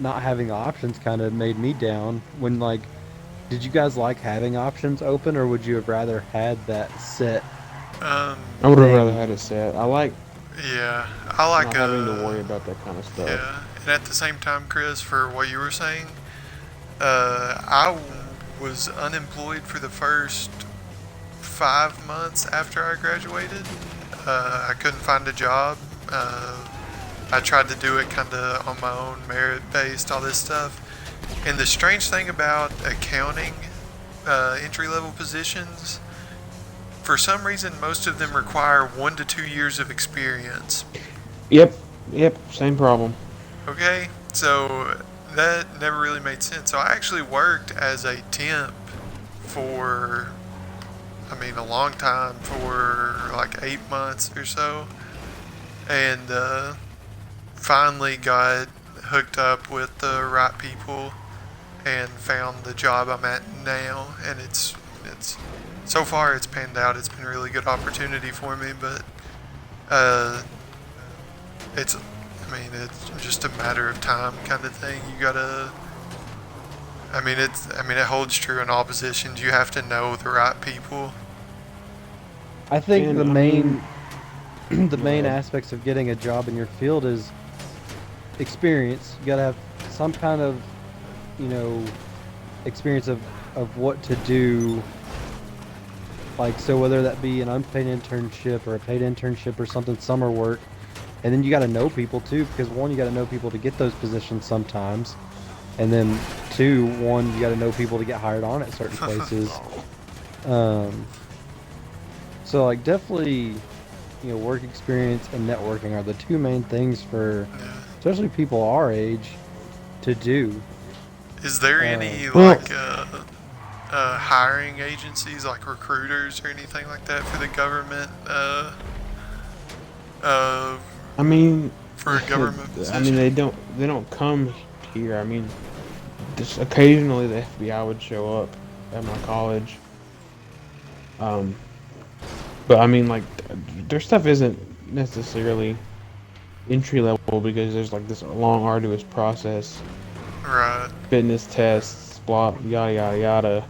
not having options kind of made me down. When like, did you guys like having options open, or would you have rather had that set? Um. I would have thing? rather had it set. I like Yeah. I like not having to worry about that kind of stuff. Yeah. And at the same time, Chris, for what you were saying, I was unemployed for the first 5 months after I graduated. I couldn't find a job. I tried to do it kind of on my own, merit-based, all this stuff. And the strange thing about accounting entry-level positions, for some reason, most of them require 1 to 2 years of experience. Yep, same problem. Okay, so that never really made sense. So I actually worked as a temp for, a long time, for like 8 months or so. And finally got hooked up with the right people and found the job I'm at now. And it's so far it's panned out. It's been a really good opportunity for me, but it's just a matter of time kind of thing. You gotta, it holds true in all positions. You have to know the right people. I think And, the I main mean- the Go main ahead. aspects of getting a job in your field is experience. You gotta have some kind of experience of what to do. Like, so whether that be an unpaid internship or a paid internship or something, summer work. And then you got to know people too, because one, you got to know people to get those positions sometimes, and then two, you got to know people to get hired on at certain places. So like definitely, work experience and networking are the two main things for, Yeah. especially people our age, to do. Is there any Well- hiring agencies like recruiters or anything like that for the government? I mean, For a government I position? mean, they don't come here. I mean, just occasionally the FBI would show up at my college. But I mean, like, their stuff isn't necessarily entry level because there's like this long, arduous process, Right. fitness tests, blah, yada yada yada,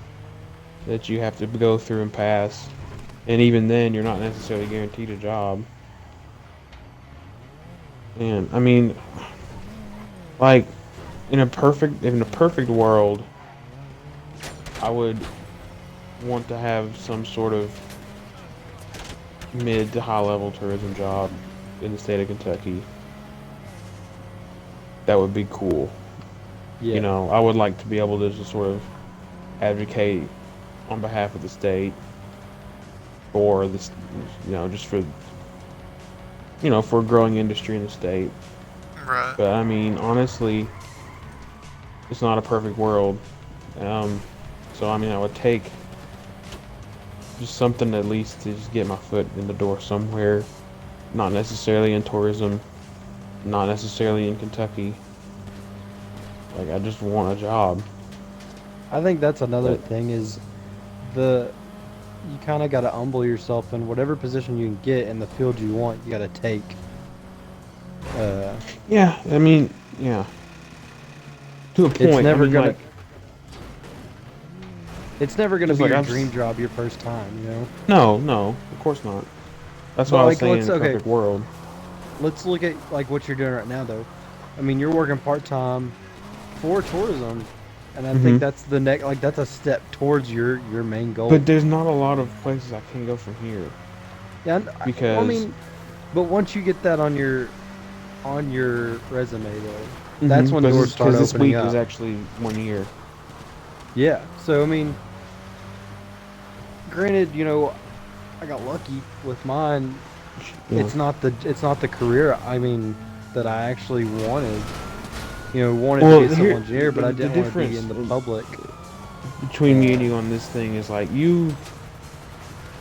that you have to go through and pass. And even then, you're not necessarily guaranteed a job. And I mean, like, in a perfect world, I would want to have some sort of mid to high level tourism job in the state of Kentucky. That would be cool. Yeah. I would like to be able to just sort of advocate on behalf of the state for this, just for, for a growing industry in the state. Right. But I mean, honestly, it's not a perfect world. So I mean, I would take just something at least to just get my foot in the door somewhere. Not necessarily in tourism, not necessarily in Kentucky. Like, I just want a job. I think that's another But- thing is you kind of got to humble yourself in whatever position you can get in the field you want. You got to take. Yeah, I mean, yeah. To a point. It's never I mean, gonna. like, It's never gonna Just be like your I've- dream job your first time, you know. No, of course not. That's But, what I was like, saying in let's- a okay. perfect world. Let's look at like what you're doing right now, though. I mean, you're working part time for tourism, and I Mhm. think that's the next. Like that's a step towards your main goal. But there's not a lot of places I can go from here. Yeah, because- well, I mean, but once you get that on your resume, though, that's when Because doors start this opening week up. is actually 1 year. Yeah. So I mean, granted, you know, I got lucky with mine. Yeah. It's not the career I mean that I actually wanted. You know, wanted Well, to be a civil here- engineer, but I the didn't want to be difference in the public. Between me and you on this thing is like you,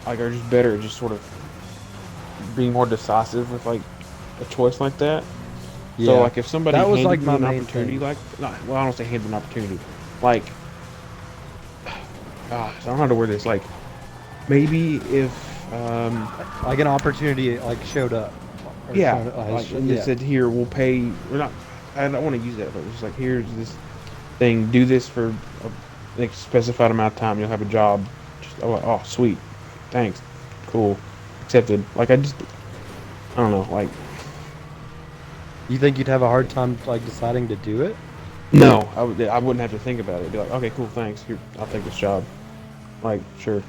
like, are just better at just sort of being more decisive with like a choice like that. Yeah. So like if somebody That was, handed like, me my an main opportunity, thing. like, well, I don't say handed an opportunity, like, I don't know how to word this. Like, maybe if Like an opportunity like showed up. Or yeah, showed up- like, and they yeah. said, here, we'll pay. We're not. I don't want to use that, but it's like, here's this thing. Do this for a specified amount of time. You'll have a job. Just, oh, sweet. Thanks. Cool. Accepted. Like, I don't know. Like, You think you'd have a hard time like deciding to do it? no, I wouldn't have to think about it. Be like, okay, cool, thanks. Here, I'll take this job. Like, sure.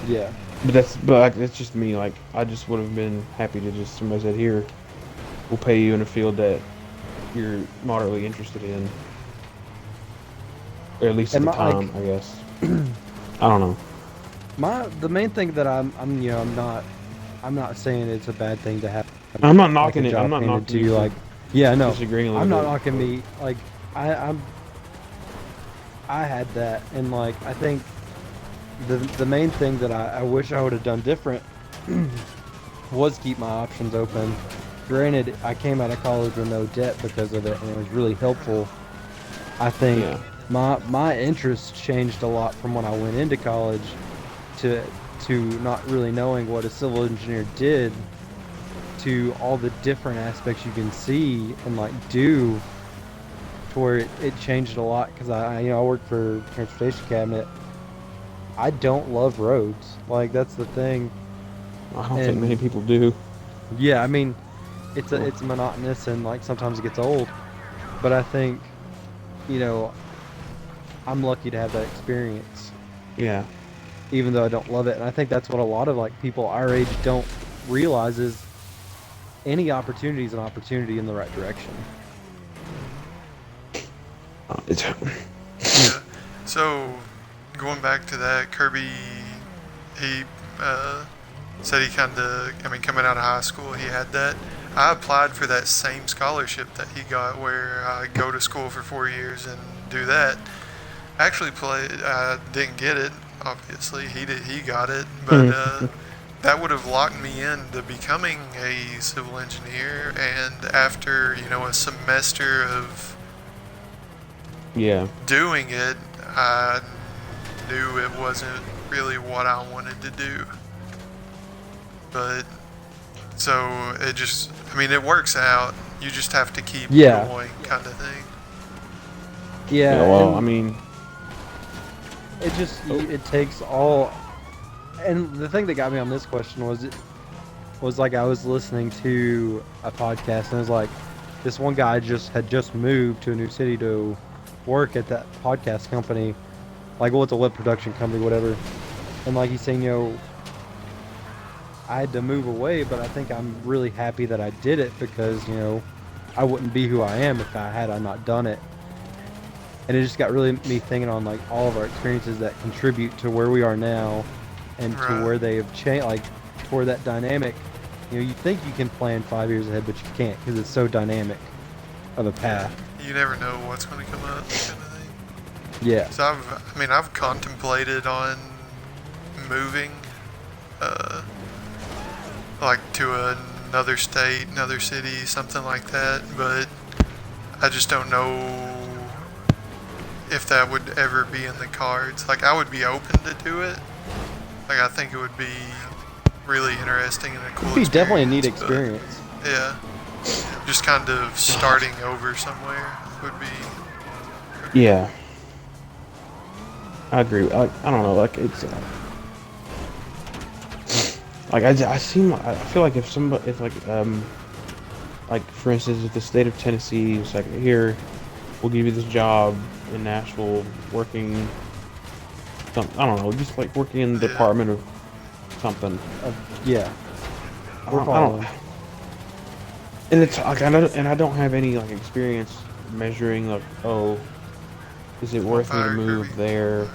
Yeah. But that's just me. Like, I just would have been happy to just somebody said, here, we'll pay you in a field that you're moderately interested in, or at least at And the my, like- time, I guess. I don't know. The main thing that I'm you know I'm not saying it's a bad thing to have. I'm not like, knocking a it. job I'm not handed knocking to you. you. for Like, yeah, no, disagreeing a little I'm not bit, knocking but- me. Like, I had that, and like I think the main thing that I wish I would have done different was keep my options open. Granted, I came out of college with no debt because of it, and it was really helpful. I think Yeah. my interests changed a lot from when I went into college to not really knowing what a civil engineer did to all the different aspects you can see and like do to where it changed a lot because I work for transportation cabinet. I don't love roads. Like that's the thing. I don't think And- many people do. Yeah, I mean, it's monotonous and like sometimes it gets old. But I think, you know, I'm lucky to have that experience, Yeah. even though I don't love it. And I think that's what a lot of like people our age don't realize is any opportunity is an opportunity in the right direction. It's Yeah. So, going back to that, Kirby, he said he kind of, I mean, coming out of high school, he had that. I applied for that same scholarship that he got, where I go to school for 4 years and do that. Actually, I didn't get it. Obviously, he got it, but that would have locked me into becoming a civil engineer. And after a semester of yeah. doing it, I knew it wasn't really what I wanted to do. But so it just, I mean, it works out. You just have to keep Yeah. going, kind of thing. Yeah. Yeah. Well, and I mean, it just it takes all. And the thing that got me on this question was like I was listening to a podcast and it was like this one guy had just moved to a new city to work at that podcast company, like it's a web production company, whatever. And like he's saying, I had to move away, but I think I'm really happy that I did it because I wouldn't be who I am if I not done it. And it just got really me thinking on like all of our experiences that contribute to where we are now, and Right. to where they have changed, like toward that dynamic. You think you can plan 5 years ahead, but you can't because it's so dynamic of a path. You never know what's going to come up, kind of thing. Yeah. So I've contemplated on moving, like to another state, another city, something like that. But I just don't know if that would ever be in the cards. Like I would be open to do it. Like I think it would be really interesting and a cool. It'd be definitely a neat experience, experience. but, yeah. Just kind of starting over somewhere would be. yeah. I agree. I don't know. Like it's like I feel like if somebody if like for instance if the state of Tennessee is like here we'll give you this job in Nashville working I don't know, just like working in the Yeah. department of something. Yeah, I we're don't, following. and it's like I don't have any like experience measuring like, oh, is it worth me to Fire move groovy. there?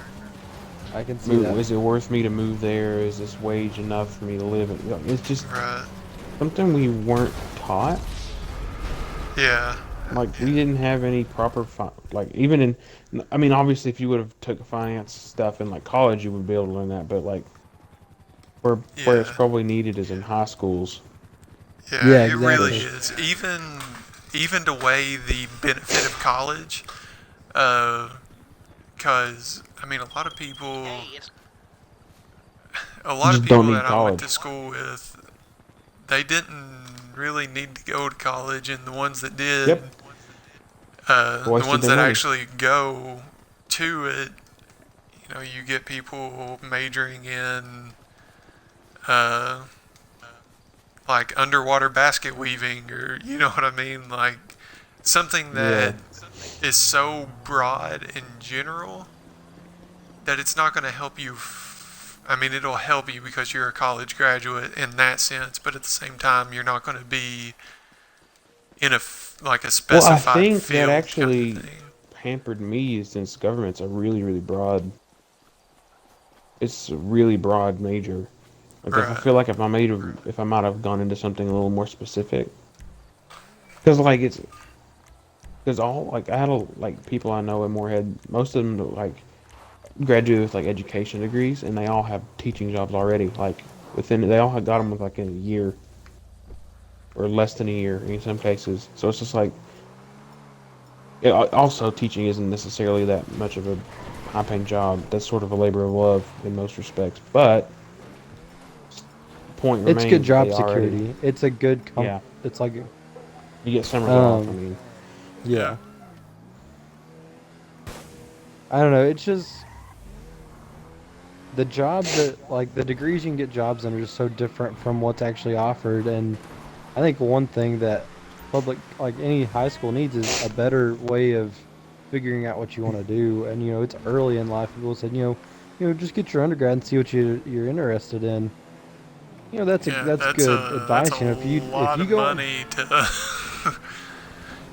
I can see that. Is it worth me to move there? Is this wage enough for me to live in? You know, it's just Right. something we weren't taught. Yeah. Like we didn't have any proper like even in I mean obviously if you would have took finance stuff in like college you would be able to learn that, but like where it's Yeah. probably needed is in high schools. Yeah, Yeah, it really exactly. is. Even to weigh the benefit of college, because I mean, a You lot of just don't people need that I went college. to school with, they didn't really need to go to college, and the ones that did, Yep. the Wasted ones their that money. actually go to it, you know, you get people majoring in, uh, like underwater basket weaving, or you know what I mean, like something Yeah. that is so broad in general that it's not going to help you. I mean, it'll help you because you're a college graduate in that sense, but at the same time, you're not going to be in like a Well, I specified think that field kind of actually thing. hampered me since government's a really broad. It's a really broad major. Like if I Right. feel like if I might have gone into something a little more specific, because like it's because all like I had like people I know in Moorhead, most of them like graduated with like education degrees, and they all have teaching jobs already. Like they all had got them with like in a year or less than a year in some cases. So it's just like also teaching isn't necessarily that much of a high-paying job. That's sort of a labor of love in most respects. But point It's good remains that job they already security. It's a good yeah it's like you get summers off. I um mean Yeah. yeah. I don't know, it's just the jobs that like the degrees you can get jobs in are just so different from what's actually offered, and I think one thing that public like any high school needs is a better way of figuring out what you want to do. And you know, it's early in life. People said, just get your undergrad and see what you're interested in. You know, Yeah, that's good that's a advice. You know, if lot you of go on, money to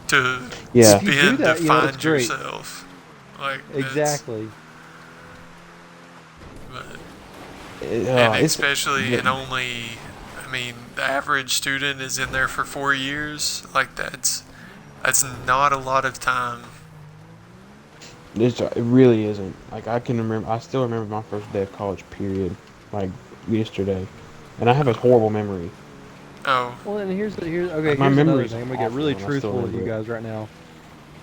to yeah if you do spend to that, you know, it's find great. yourself. Like it's, Exactly. but, and it's especially the- in only, I mean, the average student is in there for 4 years. Like that's not a lot of time. it really isn't. Like I still remember my first day of college. Period. Like yesterday, and I have a horrible memory. Oh, Well, and Like my here's another memory's thing. I'm gonna get awful, really and I still truthful with you remember it. guys right now.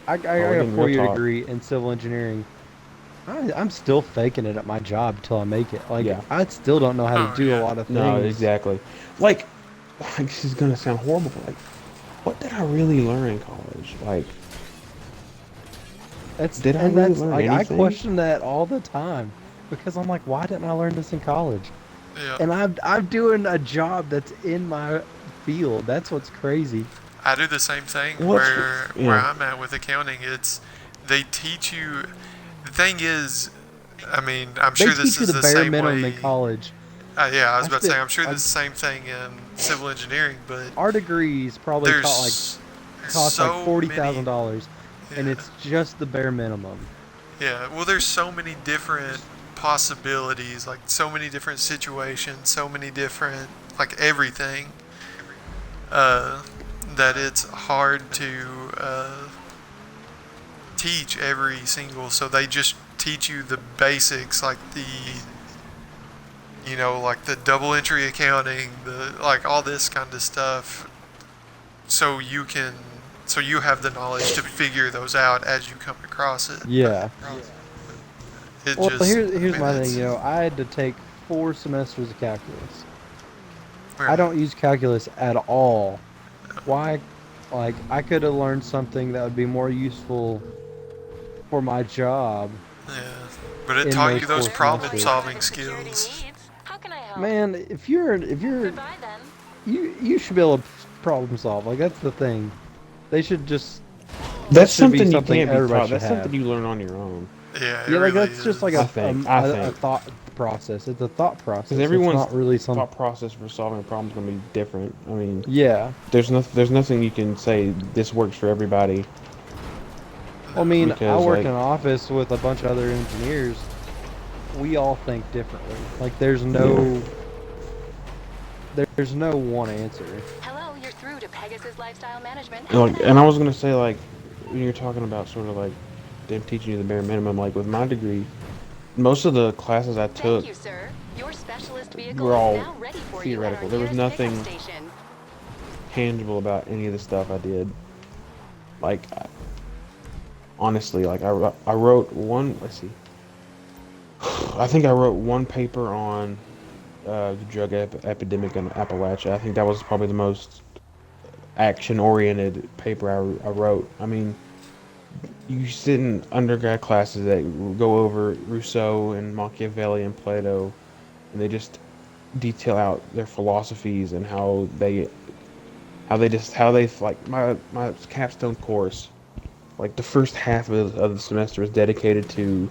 I got Oh, we're a getting real 4-year talk. degree in civil engineering. I'm still faking it at my job till I make it. Like Yeah. I still don't know how to oh do a yeah. lot of No, things. exactly. Like, this is gonna sound horrible, but like, what did I really learn in college? Like, did I really That's learn like I anything? question that all the time because I'm like, why didn't I learn this in college? Yeah. And I'm doing a job that's in my field. That's what's crazy. I do the same thing What's where yeah, I'm at with accounting. It's they teach you. The thing is, I mean, I'm They sure this teach you is the the bare same minimum in way. college. Yeah, I was I about to say, spent I'm sure this I, is the same thing in civil engineering, but our degrees probably there's cost like so many. $40,000, and Yeah, it's just the bare minimum. yeah. Well, there's so many different possibilities, like so many different situations, so many different, like everything, uh, that it's hard to teach every single. So they just teach you the basics, like like the double entry accounting, the like all this kind of stuff, so you have the knowledge to figure those out as you come across it. Yeah. It Well, just, I here's mean, my thing. that's You know, I had to take 4 semesters of calculus. I right. don't use calculus at all. Why? Like, I could have learned something that would be more useful for my job Yeah, But it in taught those you those 4 problem semesters. solving skills. How can I help? Man, if you're Goodbye then. you should be able to problem solve. Like that's the thing. They should just That's should be something you something can't be everybody taught. should That's have. something you learn on your own. Yeah, it Yeah, like really that's just like is. I think. a thought process. It's a thought process. Because It's everyone's not really some. thought process for solving a problem is going to be different. I mean, Yeah. there's nothing you can say this works for everybody. I mean, I Because, work like- in an office with a bunch of other engineers. We all think differently. Like there's no one answer. Hello, you're through to Pegasus Lifestyle Management. And, like, and I was gonna say, like, when you're talking about sort of like them teaching you the bare minimum, like with my degree, most of the classes I took Thank you, sir. Your specialist vehicle were all is now ready for theoretical. you There at was our nearest nothing pickup station. tangible about any of the stuff I did. Like, honestly, like I wrote one. Let's see. I think I wrote one paper on the drug epidemic in Appalachia. I think that was probably the most action-oriented paper I wrote. I mean, you sit in undergrad classes that go over Rousseau and Machiavelli and Plato, and they just detail out their philosophies and how they like my capstone course, like the first half of the semester is dedicated to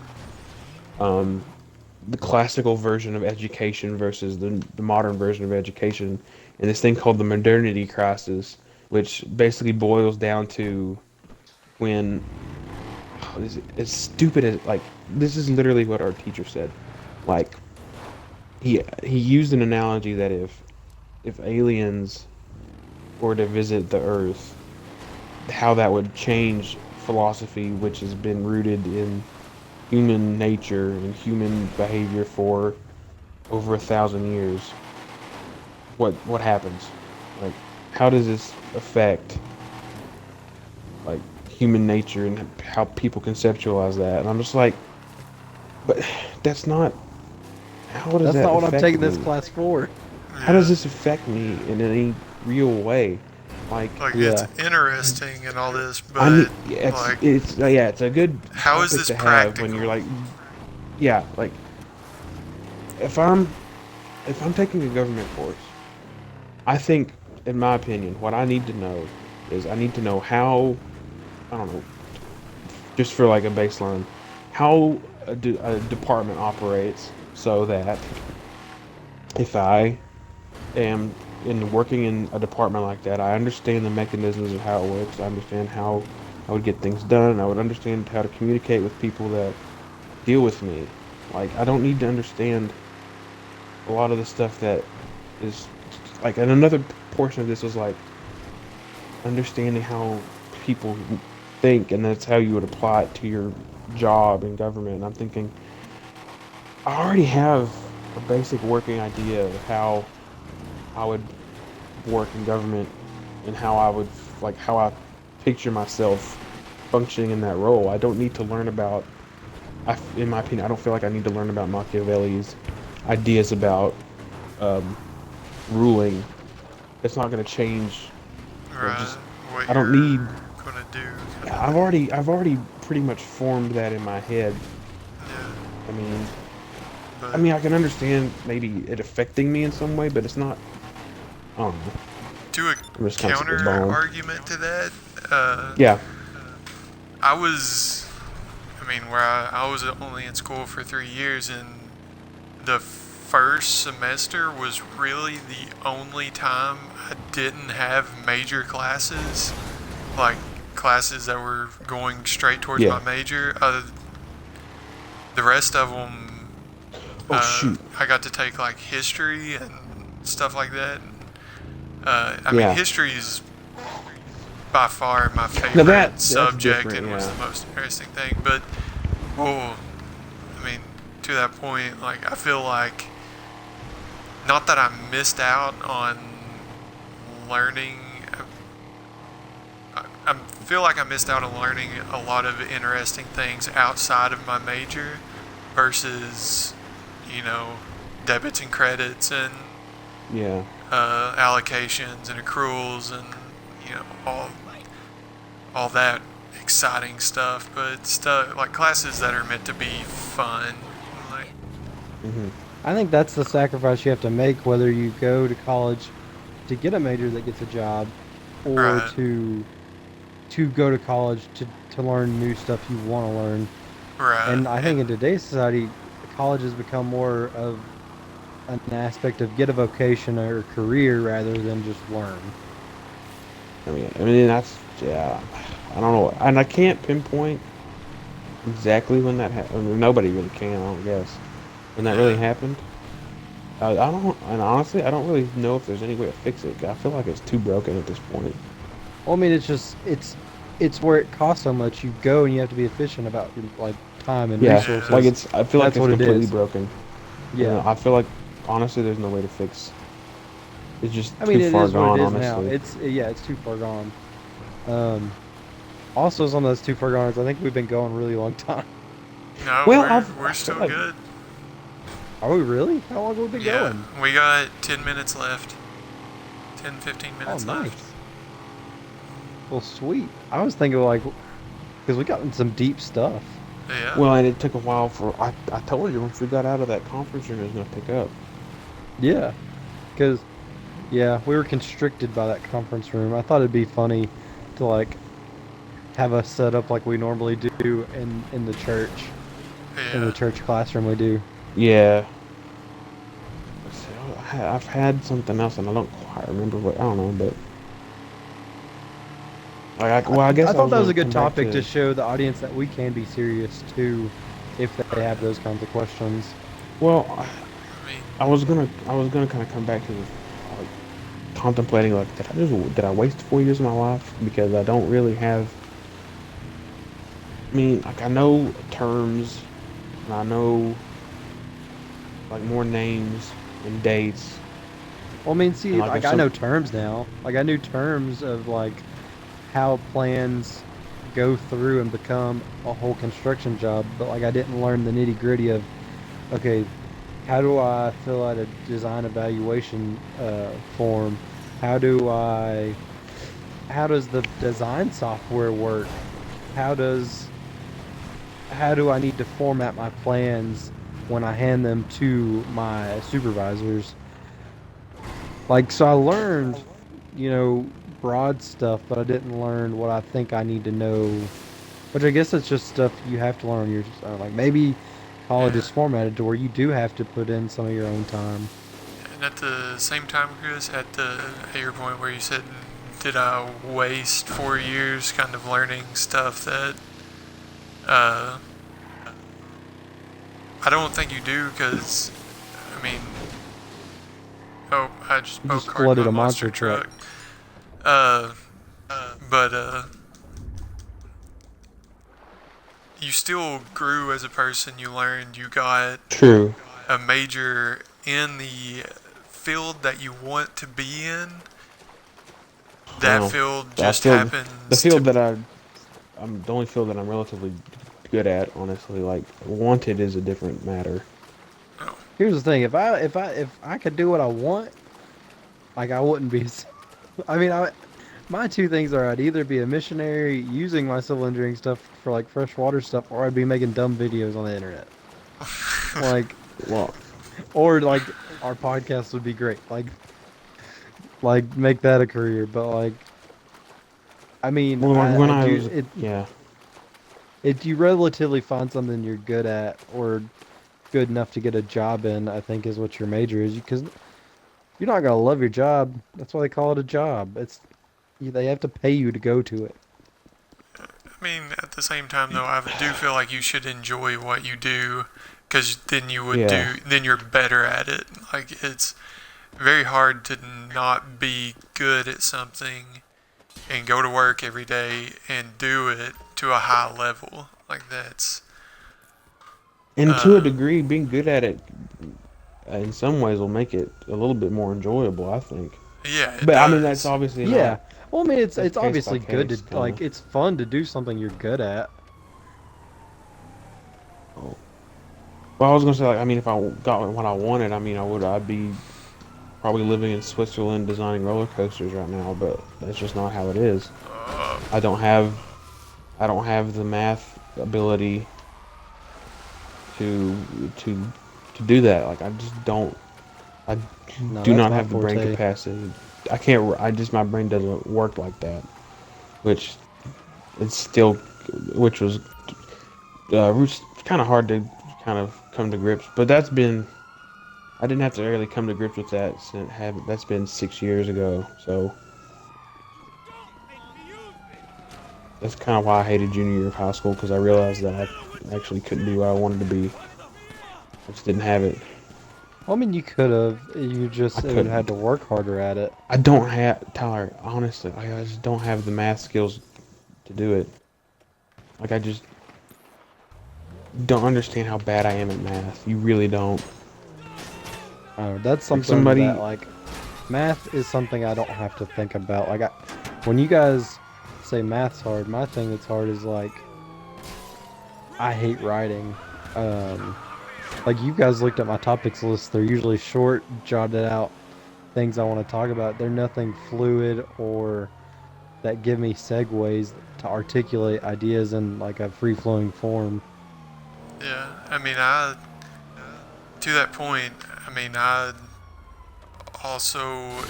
the classical version of education versus the modern version of education, and this thing called the modernity crisis, which basically boils down to when as stupid as, like, this is literally what our teacher said. Like, he used an analogy that if aliens were to visit the Earth, how that would change philosophy, which has been rooted in human nature and human behavior for over 1,000 years. What happens? Like, how does this affect, like, human nature and how people conceptualize that? And I'm just like, but that's not. How does That's that not what I'm affect taking this me? class for. How does this affect me in any real way? Like, Like Yeah. it's interesting and all this, but I mean, yeah, like it's a good How is topic this to have practical? when you're like, yeah, like if I'm taking a government course, I think, in my opinion, what I need to know is I need to know how, I don't know, just for like a baseline, how a department operates, so that if I am working in a department like that, I understand the mechanisms of how it works. I understand how I would get things done. I would understand how to communicate with people that deal with me. Like, I don't need to understand a lot of the stuff that is, like, and another portion of this was like understanding how people think, and that's how you would apply it to your job in government. And I'm thinking, I already have a basic working idea of how I would work in government and how I would, like, how I picture myself functioning in that role. I don't need to learn about, in my opinion, I don't feel like I need to learn about Machiavelli's ideas about ruling. It's not going to change. right, just- what I don't you're need. gonna do. I've already pretty much formed that in my head. Yeah, I mean, but I can understand maybe it affecting me in some way, but it's not. I don't know. to a I'm just kinda counter spitballing. argument to that, Yeah. I was, I mean, where I was only in school for 3 years, and the first semester was really the only time I didn't have major classes, like classes that were going straight towards Yeah. my major. The rest of them, Oh shoot. I got to take like history and stuff like that. I Yeah. mean, history is by far my favorite that's subject different, and was yeah. the most interesting thing. But, well, I mean, to that point, like, I feel like, not that I missed out on learning, I feel like I missed out on learning a lot of interesting things outside of my major versus, you know, debits and credits and Yeah. allocations and accruals and, you know, all that exciting stuff, but stuff like classes that are meant to be fun. Like, I think that's the sacrifice you have to make, whether you go to college to get a major that gets a job, or Right. to go to college to learn new stuff you want to learn. right. And I think in today's society, college has become more of an aspect of get a vocation or career rather than just learn. I mean that's yeah. I don't know, and I can't pinpoint exactly when that happened. I mean, nobody really can, I don't guess, when that really happened. I don't, and honestly, I don't really know if there's any way to fix it. I feel like it's too broken at this point. Well, I mean, it's just it's where it costs so much. You go and you have to be efficient about your like time and Yeah, resources. like I feel like That's it's what it completely is. broken. Yeah. I feel like honestly, there's no way to fix. It's just I mean, too it far is what gone, it is honestly. now. It's too far gone. Also, some of those too far gone. I think we've been going a really long time. No, Well, we're I still feel like- good. Are we really? How long have we been Yeah, going? we got 10 minutes left. 10, 15 Oh, minutes nice. left. Well, sweet. I was thinking like, because we got in some deep stuff. Yeah. Well, and it took a while for. I told you once we got out of that conference room, it was gonna pick up. Yeah, because we were constricted by that conference room. I thought it'd be funny to like have us set up like we normally do in the church, in the yeah. church classroom we do. Yeah. Let's see, I've had something else, and I don't quite remember what. I don't know, but. I guess I thought that was gonna a good come back topic to show the audience that we can be serious too, if they have those kinds of questions. Well, I mean, I was gonna kind of come back to like, contemplating like did I waste 4 years of my life because I don't really have. I mean, like I know terms, and I know like more names and dates. Well, I mean, see, And, like, like if I know some- terms now. Like I knew terms of like how plans go through and become a whole construction job, but like I didn't learn the nitty gritty of, okay, how do I fill out a design evaluation form? How does the design software work? How do I need to format my plans when I hand them to my supervisors? Like, so I learned, broad stuff, but I didn't learn what I think I need to know, which I guess it's just stuff you have to learn on your own. Like, maybe college is formatted to where you do have to put in some of your own time. and at the same time, Chris, at your point where you said, did I waste 4 years kind of learning stuff that, I don't think you do, because, I mean, oh, I just You spoke just flooded a monster truck. truck. But you still grew as a person. You learned. You got True. a major in the field that you want to be in. That Well, field that just field- happens. The field to, that I'm the only field that I'm relatively good at, honestly. Like wanted is a different matter. Here's the thing: if I could do what I want, like I wouldn't be. I mean, my two things are I'd either be a missionary using my civil engineering stuff for like freshwater stuff, or I'd be making dumb videos on the internet. Like, Well, or like our podcast would be great. Like make that a career. But like, I mean, yeah. if you relatively find something you're good at or good enough to get a job in, I think is what your major is. Because you're not gonna love your job. That's why they call it a job. They have to pay you to go to it. I mean, at the same time, though, I do feel like you should enjoy what you do, because then you would Yeah. then you're better at it. Like, it's very hard to not be good at something and go to work every day and do it to a high level. Like, that's, And to a degree, being good at it in some ways will make it a little bit more enjoyable, I think. yeah. It But I mean, does. that's obviously Yeah. not. Well, I mean, it's It's case obviously by good to case, kinda. like. It's fun to do something you're good at. Well, I was gonna say, like, I mean, if I got what I wanted, I mean, I'd be probably living in Switzerland designing roller coasters right now. But that's just not how it is. I don't have I don't have the math ability to to to do that. Like I just don't. I No, do that's not my have the brain forte. capacity. I can't. I just my brain doesn't work like that. Which it's still, which was kind of hard to kind of come to grips. But that's been. I didn't have to really come to grips with that since that's been 6 years ago. So that's kind of why I hated junior year of high school because I realized that I actually couldn't be what I wanted to be. I just didn't have it. I mean, you could have. You I just would have had couldn't. to work harder at it. I don't have Tyler. Honestly, like, I just don't have the math skills to do it. Like I just don't understand how bad I am at math. You really don't. That's Like something somebody. that like math is something I don't have to think about. Like when you guys say math's hard, my thing that's hard is like I hate writing. Like you guys looked at my topics list. They're usually short, jotted out things I want to talk about. They're nothing fluid or that give me segues to articulate ideas in like a free flowing form. Yeah, I mean, I to that point, I mean, also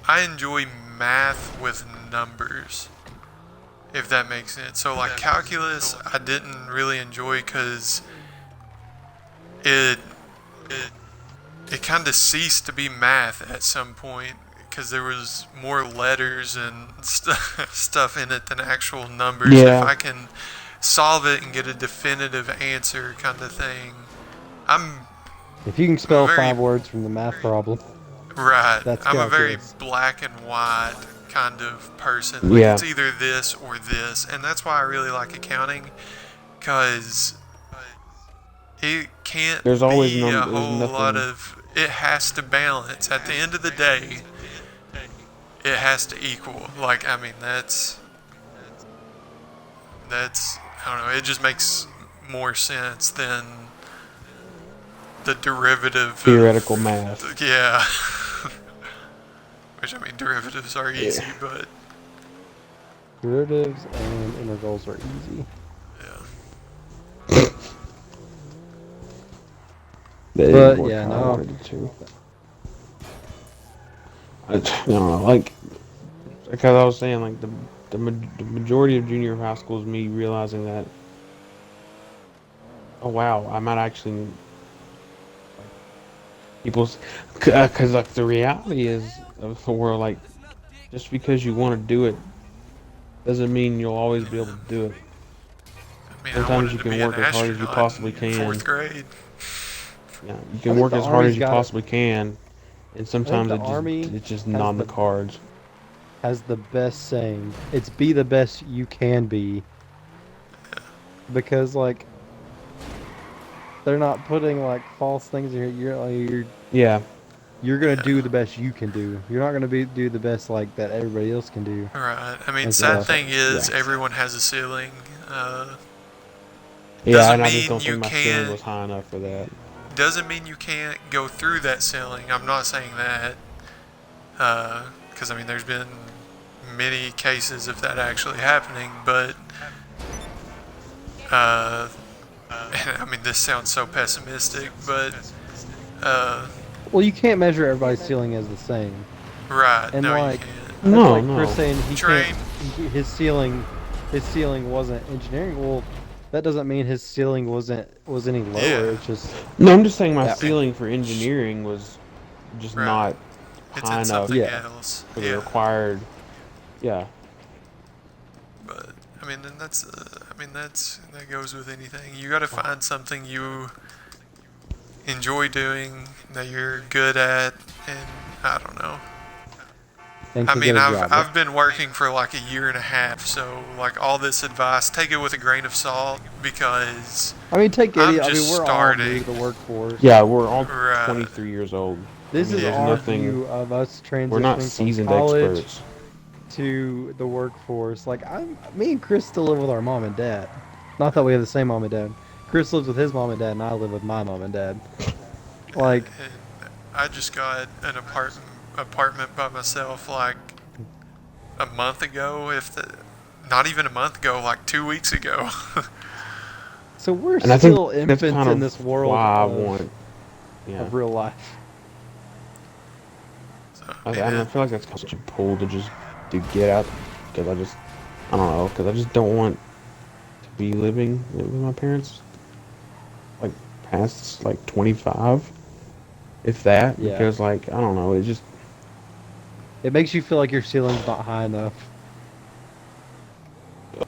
I enjoy math with numbers, if that makes sense. So like calculus, I didn't really enjoy because it it it kind of ceased to be math at some point because there was more letters and stuff in it than actual numbers. Yeah. If I can solve it and get a definitive answer, kind of thing, I'm If you can spell Very- 5 words from the math problem, right. That's I'm a very calculus. black and white kind of person. Like Yeah. it's either this or this, and that's why I really like accounting, because it can't There's always be a there's whole lot nothing. of. It has to balance. At the end of the day, it has to equal. Like I mean, that's I don't know. It just makes more sense than the derivative of- Theoretical math. Yeah. Which I mean, derivatives are easy, but derivatives and integrals are easy. yeah. They But, didn't work yeah, how I no. wanted it to. I don't know, like, because I was saying, like, the majority of junior high school is me realizing that, oh wow, I might actually, people's, because, like, the reality is of the world, like, just because you want to do it doesn't mean you'll always be able to do it. I mean, I Sometimes wanted you to can be an work as hard as you astronaut possibly in can. fourth grade. Yeah, you I can think work the as hard Army's as you got it. possibly can, and sometimes the Army it's just has not on the the- cards. Has the best saying. It's be the best you can be. Because like they're not putting like false things in here. Yeah, You're gonna do the best you can do. You're not gonna do the best like that everybody else can do. Right. I mean, And sad stuff. thing is Yeah. everyone has a ceiling. yeah, Doesn't and I just mean don't you think my ceiling can't- was high enough for that. Doesn't mean you can't go through that ceiling. I'm not saying that. Because I mean, there's been many cases of that actually happening, but I mean, this sounds so pessimistic, but Well, you can't measure everybody's ceiling as the same. right, And no, like- you can't. That's No, like no. Chris saying he Train. can't. His ceiling wasn't engineering. Well, that doesn't mean his ceiling was any lower. Yeah. It's just No, I'm just saying my Yeah. ceiling for engineering was just Right. not It's high in enough something Yeah. else. for the Yeah, required. Yeah, but I mean, and that's that goes with anything. You got to find something you enjoy doing that you're good at, and I don't know. and I to mean, get a job. I've been working for like a year and a half, so like all this advice, take it with a grain of salt because I mean, take I'm any. I mean, just we're all starting. new to the workforce. yeah, we're all Right. 23 years old. This I mean, is there's our nothing- view of us transitioning We're not from seasoned college experts. to the workforce. Like me and Chris still live with our mom and dad. Not that we have the same mom and dad. Chris lives with his mom and dad, and I live with my mom and dad. Like, and I just got an apartment by myself like a month ago, if not even a month ago, like 2 weeks ago. So we're And I think still that's infants kind in of this world why I of, want. Yeah. of real life. So, I feel like that's kind of such a pull to get out because I don't know, because I just don't want to be living with my parents like past like 25, if that, Yeah. because like I don't know, It makes you feel like your ceiling's not high enough.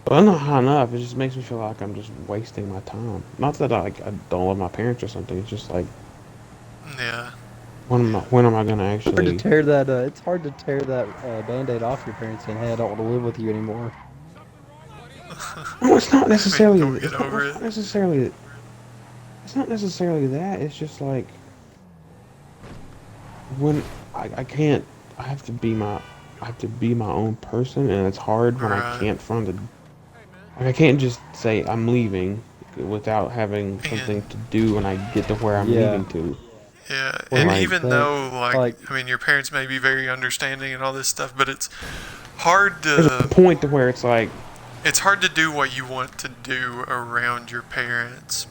I'm not high enough. It just makes me feel like I'm just wasting my time. Not that I don't love my parents or something. It's just like yeah. when am I gonna Hard to actually? tear that. It's hard to tear that band-aid off your parents saying, "Hey, I don't want to live with you anymore." No, it's not I mean, necessarily. can we get over It's it? not necessarily. It's not necessarily that. It's just like when I can't. I have to be my. I have to be my own person, and it's hard when I Right. can't find a. Like I can't just say I'm leaving without having something And to do when I get to where I'm Yeah. leaving to. yeah, Well, and here's Like, the even thing. though, like, Like, I mean, your parents may be very understanding and all this stuff, but it's hard there's a to point to where it's like, do what you want to do around your parents.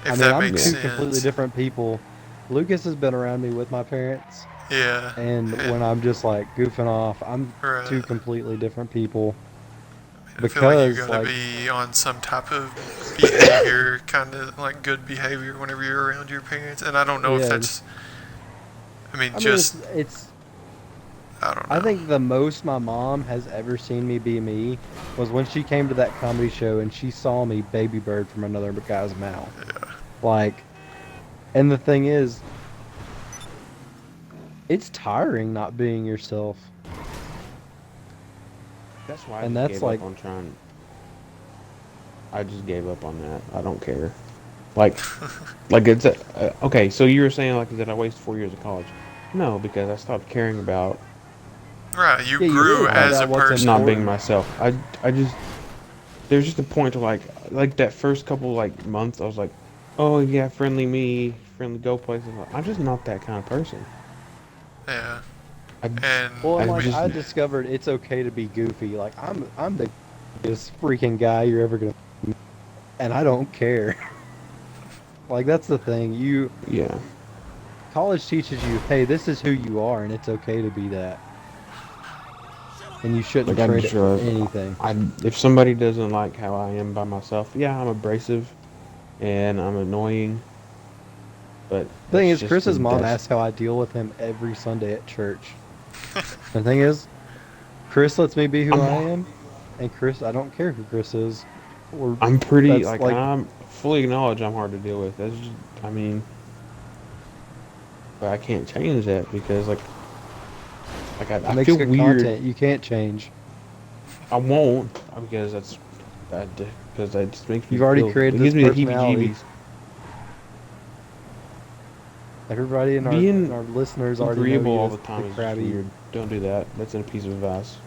If I mean, that I'm makes two completely sense. different people. Lucas has been around me with my parents, Yeah. and when I'm just like goofing off, I'm two Right. completely different people. I feel like you Because, gotta like, be on some type of behavior, kind of like good behavior whenever you're around your parents. And I don't know if yeah, that's, I mean, I mean, just, it's. I don't I know. think the most my mom has ever seen me be me was when she came to that comedy show and she saw me baby bird from another guy's mouth. Yeah. Like, and the thing is, it's tiring not being yourself. that's why I And just that's gave like, up on trying. I just gave up on that. I don't care. Like, it's okay. So you were saying like that I wasted 4 years of college? No, because I stopped caring about Right. You yeah, you grew really find as a out what's person. not being important. myself. I just there's just a point to like that first couple like months. I was like, oh yeah, friendly me, friendly go places. I'm just not that kind of person. Yeah. I And Well, and I like we, just I discovered it's okay to be goofy. Like I'm the biggest freaking guy you're ever gonna, and I don't care. Like that's the thing. yeah. College teaches you, hey, this is who you are, and it's okay to be that, and you shouldn't Like I trade just it for realized, anything. if somebody doesn't like how I am by myself, yeah, I'm abrasive and I'm annoying, but Thing that's is, just the Chris's mom best. asks how I deal with him every Sunday at church. The thing is, Chris lets me be who I I'm am, and Chris, I don't care who Chris is. Or I'm pretty that's like, and like I'm fully acknowledge I'm hard to deal with. That's just, I mean, but I can't change that because it I makes feel good weird. content. You can't change. I won't because that because that just makes me You've already feel, created it this gives me the personality. heebie-jeebies. Everybody in Being our listeners already know agreeable you all as the the time is just crabby. weird. Don't do that. That's a piece of advice.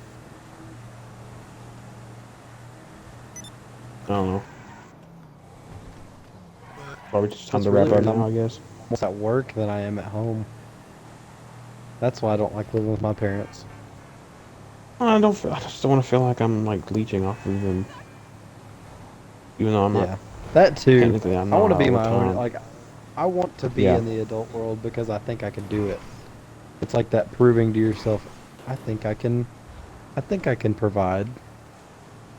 I don't know. but Probably just time That's to really wrap up because I'm now, I guess. more at work than I am at home. That's why I don't like living with my parents. I don't. I just don't want to feel like I'm like leeching off of them, even though I'm not. Yeah, that too. Technically, I'm I want not to be all the my own. time. Like, I want to be Yeah. in the adult world because I think I can do it. It's like that proving to yourself, I think I can. I think I can provide.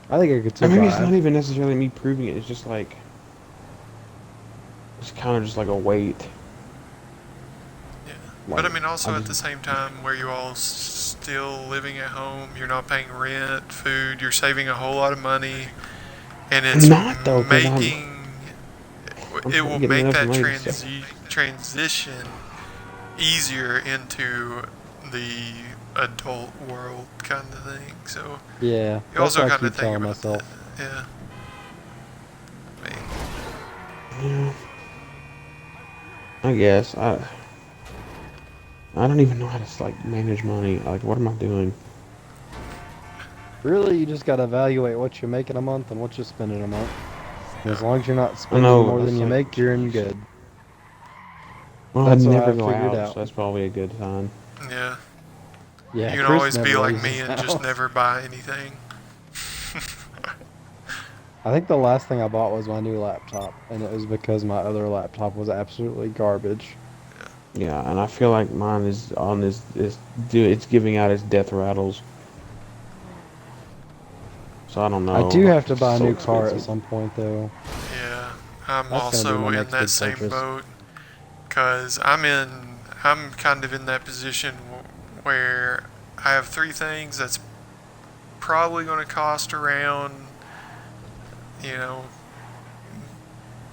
I think I could And maybe it's not survive. even necessarily me proving it. It's just like it's kind of just like a weight. yeah. But I Like mean, I also at just the same time, where you all still living at home, you're not paying rent, food, you're saving a whole lot of money, and I'm it's not though, because making I'm it not will getting make enough that money to save. transition easier into the adult world kind of thing. So Yeah, you that's also what I kind of keep think telling about that. myself. Yeah. I mean, Yeah, I guess I don't even know how to like manage money. Like, what am I doing? Really, you just gotta evaluate what you make in a month and what you spend in a month. And as yeah. long as you're not I spending know more than that's you like, make, you're in jeez. good. Well, I'd That's what never I've go figured out, out. so that's probably a good sign. Yeah. Yeah, You can Chris always be never like leaves me his and just house. never buy anything. I think the last thing I bought was my new laptop, and it was because my other laptop was absolutely garbage. Yeah, and I feel like mine is on it's giving out its death rattles. So I don't know. I do have to buy a So new car at expensive. some point, though. Yeah, I'm That's gonna be also my in next that big same purchase. boat because I'm kind of in that position where I have three things that's probably going to cost around, you know,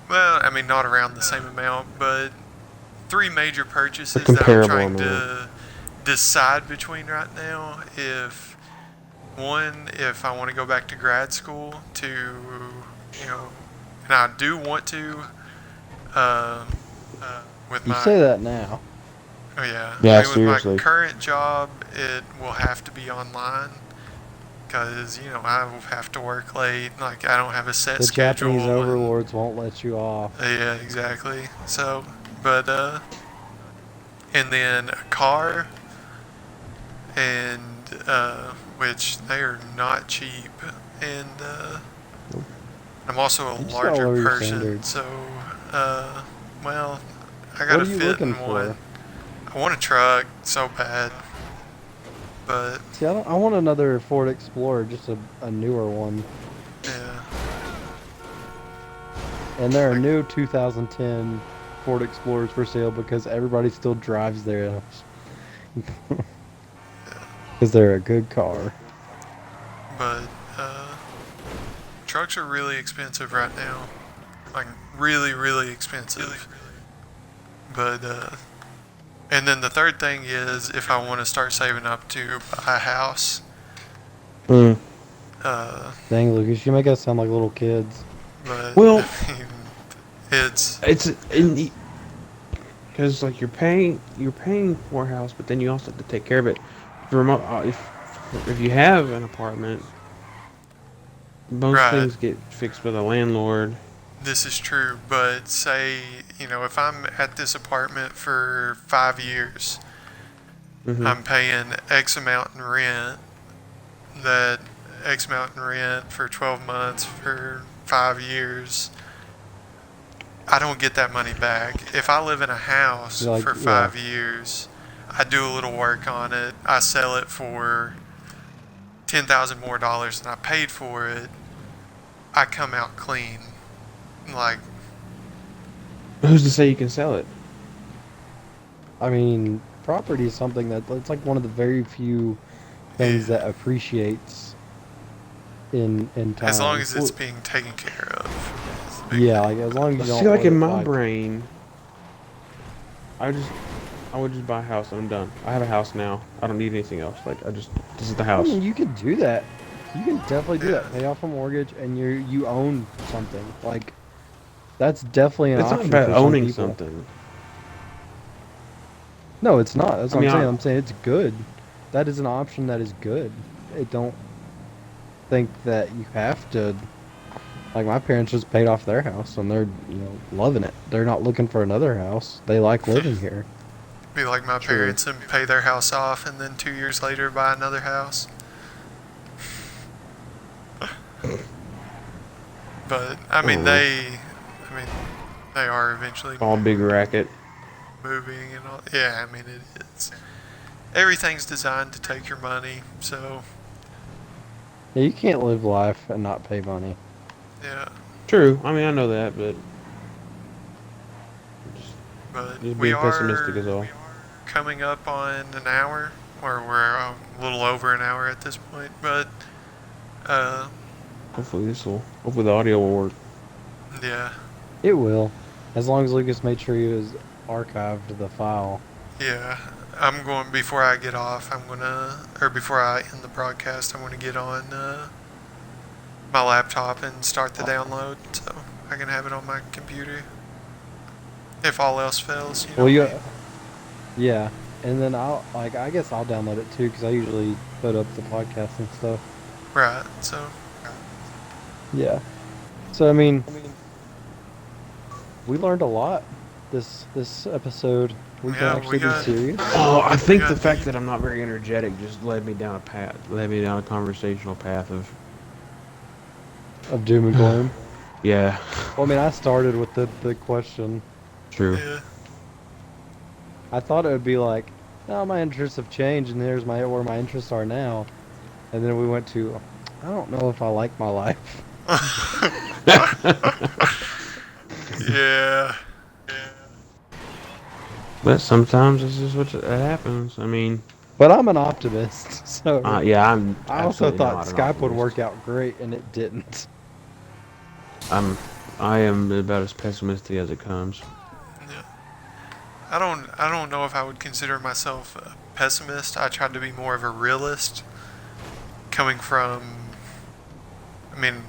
well, I mean, not around the same amount, but three major purchases that I'm comparable trying amount. to decide between right now. If I want to go back to grad school to, you know, and I do want to, uh, with You my, say that now. oh yeah, Yeah, I mean, with my seriously. current job, it will have to be online because, you know, I will have to work late. Like, I don't have a set The schedule. Japanese and- overlords won't let you off. Yeah, exactly. So, but, and then a car, and, which they are not cheap, and, I'm also a You just gotta larger lower your person, standards. so, well, I What gotta are you fit in looking one. for? I want a truck so bad, but, See, I want another Ford Explorer, just a newer one. yeah. And there are new 2010 Ford Explorers for sale because everybody still drives theirs. Because they're a good car. But trucks are really expensive right now, like really, really expensive. But and then the third thing is if I want to start saving up to buy a house, Mm. Dang, Lucas, you make us sound like little kids. but Well- I mean, it's It's because like you're paying for a house, but then you also have to take care of it. If you have an apartment, most Right. things get fixed by the landlord. this is true. But say, you know, if I'm at this apartment for 5 years, Hmm. I'm paying X amount in rent. That X amount in rent for 12 months for 5 years. I don't get that money back. If I live in a house Like, for yeah. 5 years, I do a little work on it. I sell it for $10,000 more dollars than I paid for it. I come out clean. Like, Who's to say you can sell it? I mean, property is something that it's like one of the very few things Yeah. that appreciates in time. as long as it's being taken care of. is the big Yeah, thing. like as long as you I don't. feel like let in it, my brain, I would just buy a house and I'm done. I have a house now. I don't need anything else. Like this is the I house. mean, you could do that. You can definitely do that. Yeah. Pay off a mortgage and you own something. Like that's definitely an It's not option about for some owning people. something. No, it's not. That's I what mean, I'm saying. I- I'm saying it's good. That is an option that is good. I don't think that you have to. Like my parents just paid off their house and they're loving it. They're not looking for another house. They like living here. Be like my True. parents and pay their house off and then 2 years later buy another house. But I mean Oh. they are eventually All big racket. moving and all. Yeah, I mean it is. Everything's designed to take your money, so Yeah, you can't live life and not pay money. yeah. True. I mean, I know that, but But just we being pessimistic are is all. coming up on an hour, or we're a little over an hour at this point. But Hopefully the audio will work. yeah, It will, as long as Lucas made sure he was archived the file. yeah. I'm going before I get off. Before I end the broadcast, I'm gonna get on my laptop and start the download, so I can have it on my computer. If all else fails, you know. Well, yeah, and then I guess I'll download it too because I usually put up the podcast and stuff. Right. So Yeah. So I mean, we learned a lot this episode. We Yeah, can we actually be got- serious. Oh, I think got the fact deep. that I'm not very energetic just led me down a conversational path of of doom and gloom. Yeah, Well, I mean, I started with the question. true. Yeah. I thought it would be like, no, my interests have changed, and here's where my interests are now. And then we went to, I don't know if I like my life. Yeah. But sometimes this is what happens. I mean, But I'm an optimist, so yeah, I'm. I also absolutely thought not an Skype would optimist. work out great, and it didn't. I am about as pessimistic as it comes. I don't know if I would consider myself a pessimist. I tried to be more of a realist. Coming from, I mean,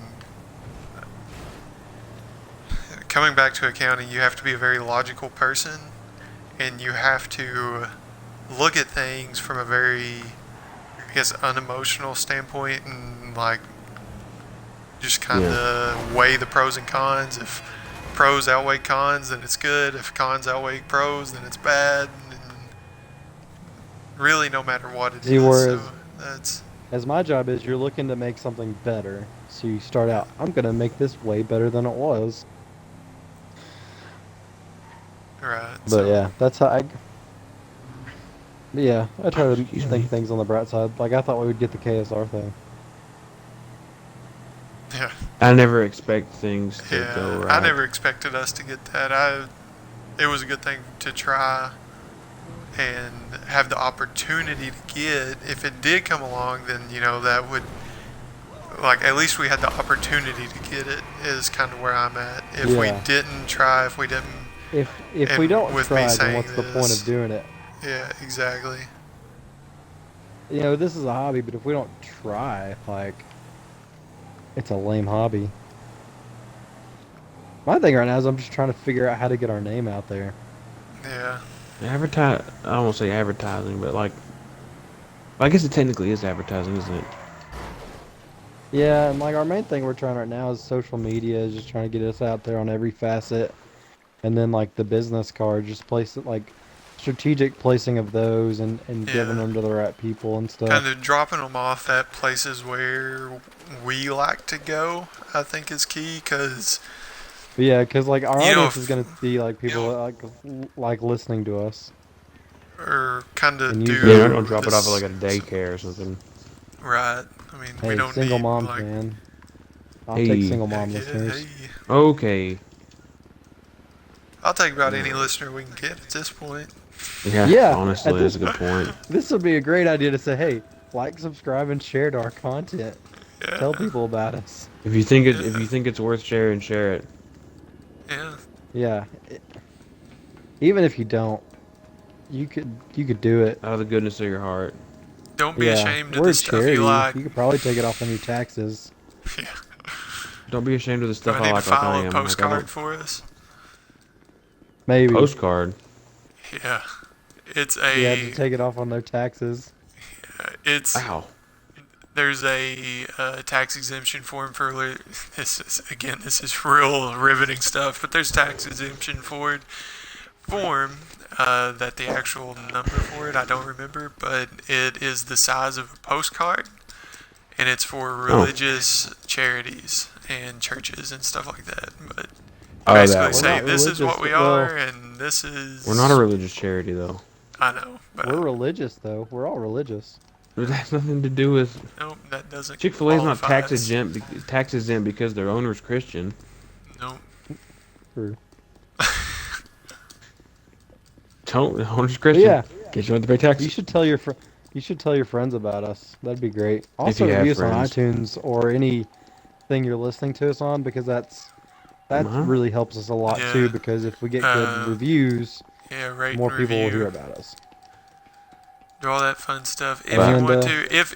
coming back to accounting, you have to be a very logical person, and you have to look at things from a very, I guess, unemotional standpoint, and like just kind of weigh the pros and cons. If pros outweigh cons, then it's good. If cons outweigh pros, then it's bad. And really, no matter what it See, is. whereas- So that's As my job is, you're looking to make something better. So you start out, I'm going to make this way better than it was. right. But so, yeah, that's how yeah, I try to Excuse think me. things on the bright side. Like, I thought we would get the KSR thing. yeah. I never expect things to Yeah, go right. I never expected us to get that. It was a good thing to try and have the opportunity to get. If it did come along, then that would, like, at least we had the opportunity to get it. Is kind of where I'm at. If we Yeah. didn't try, if we didn't, If we And don't with me try, then saying what's the point this- of doing it? yeah, exactly. You know, this is a hobby, but if we don't try, like, it's a lame hobby. My thing right now is I'm just trying to figure out how to get our name out there. Yeah, Advertise. I don't want to say advertising, but like, I guess it technically is advertising, isn't it? Yeah, and like our main thing we're trying right now is social media, just trying to get us out there on every facet. And then like the business card, just place it like strategic placing of those and giving Yeah. them to the right people and stuff. kind of dropping them off at places where we like to go. I think is key because But yeah, because like our You know, audience if- is gonna be like people you like listening to us. or kind of And do. usually- Yeah, we're gonna drop it off this- at like a daycare or something. Right. I mean, we Hey, don't single need moms, like, man. I'll Hey. take single mom yeah, listeners. hey. Okay. I'll take about any listener we can get at this point. Yeah. Yeah, Honestly, at that's a this- good point. This would be a great idea to say, hey, like, subscribe, and share to our content. Yeah. Tell people about us. If you think it's worth sharing, share it. Yeah. Yeah. Even if you don't, you could do it. Out of the goodness of your heart. Don't be Yeah, ashamed of we're the a stuff charity. you like. You could probably take it off on your taxes. Yeah. Don't be ashamed of the Do stuff I I need to like I file a am. postcard for us? Maybe. Postcard. Yeah. It's You have to a. take it off on their taxes. It's. Wow. There's a tax exemption form for. This is real riveting stuff, but there's tax exemption form that the actual number for it I don't remember, but it is the size of a postcard, and it's for religious charities and churches and stuff like that. But Oh, basically that one. say not this is what religious, we well- are, and this is. We're not a religious charity though. I know, but We're religious, though. We're all religious. It has nothing to do with nope, that doesn't. Chick-fil-A is not qualify tax us. exempt because their owner's Christian. Nope. True. Don't the owner's Christian. yeah. Guess you have to pay taxes. You should tell your You should tell your friends about us. That'd be great. Also, you have review us on friends. iTunes or anything you're listening to us on, because that Uh-huh. really helps us a lot Yeah. too. Because if we get good Uh, reviews, Yeah, rate more and people will review. hear about us. Do all that fun stuff. If And, you want to, if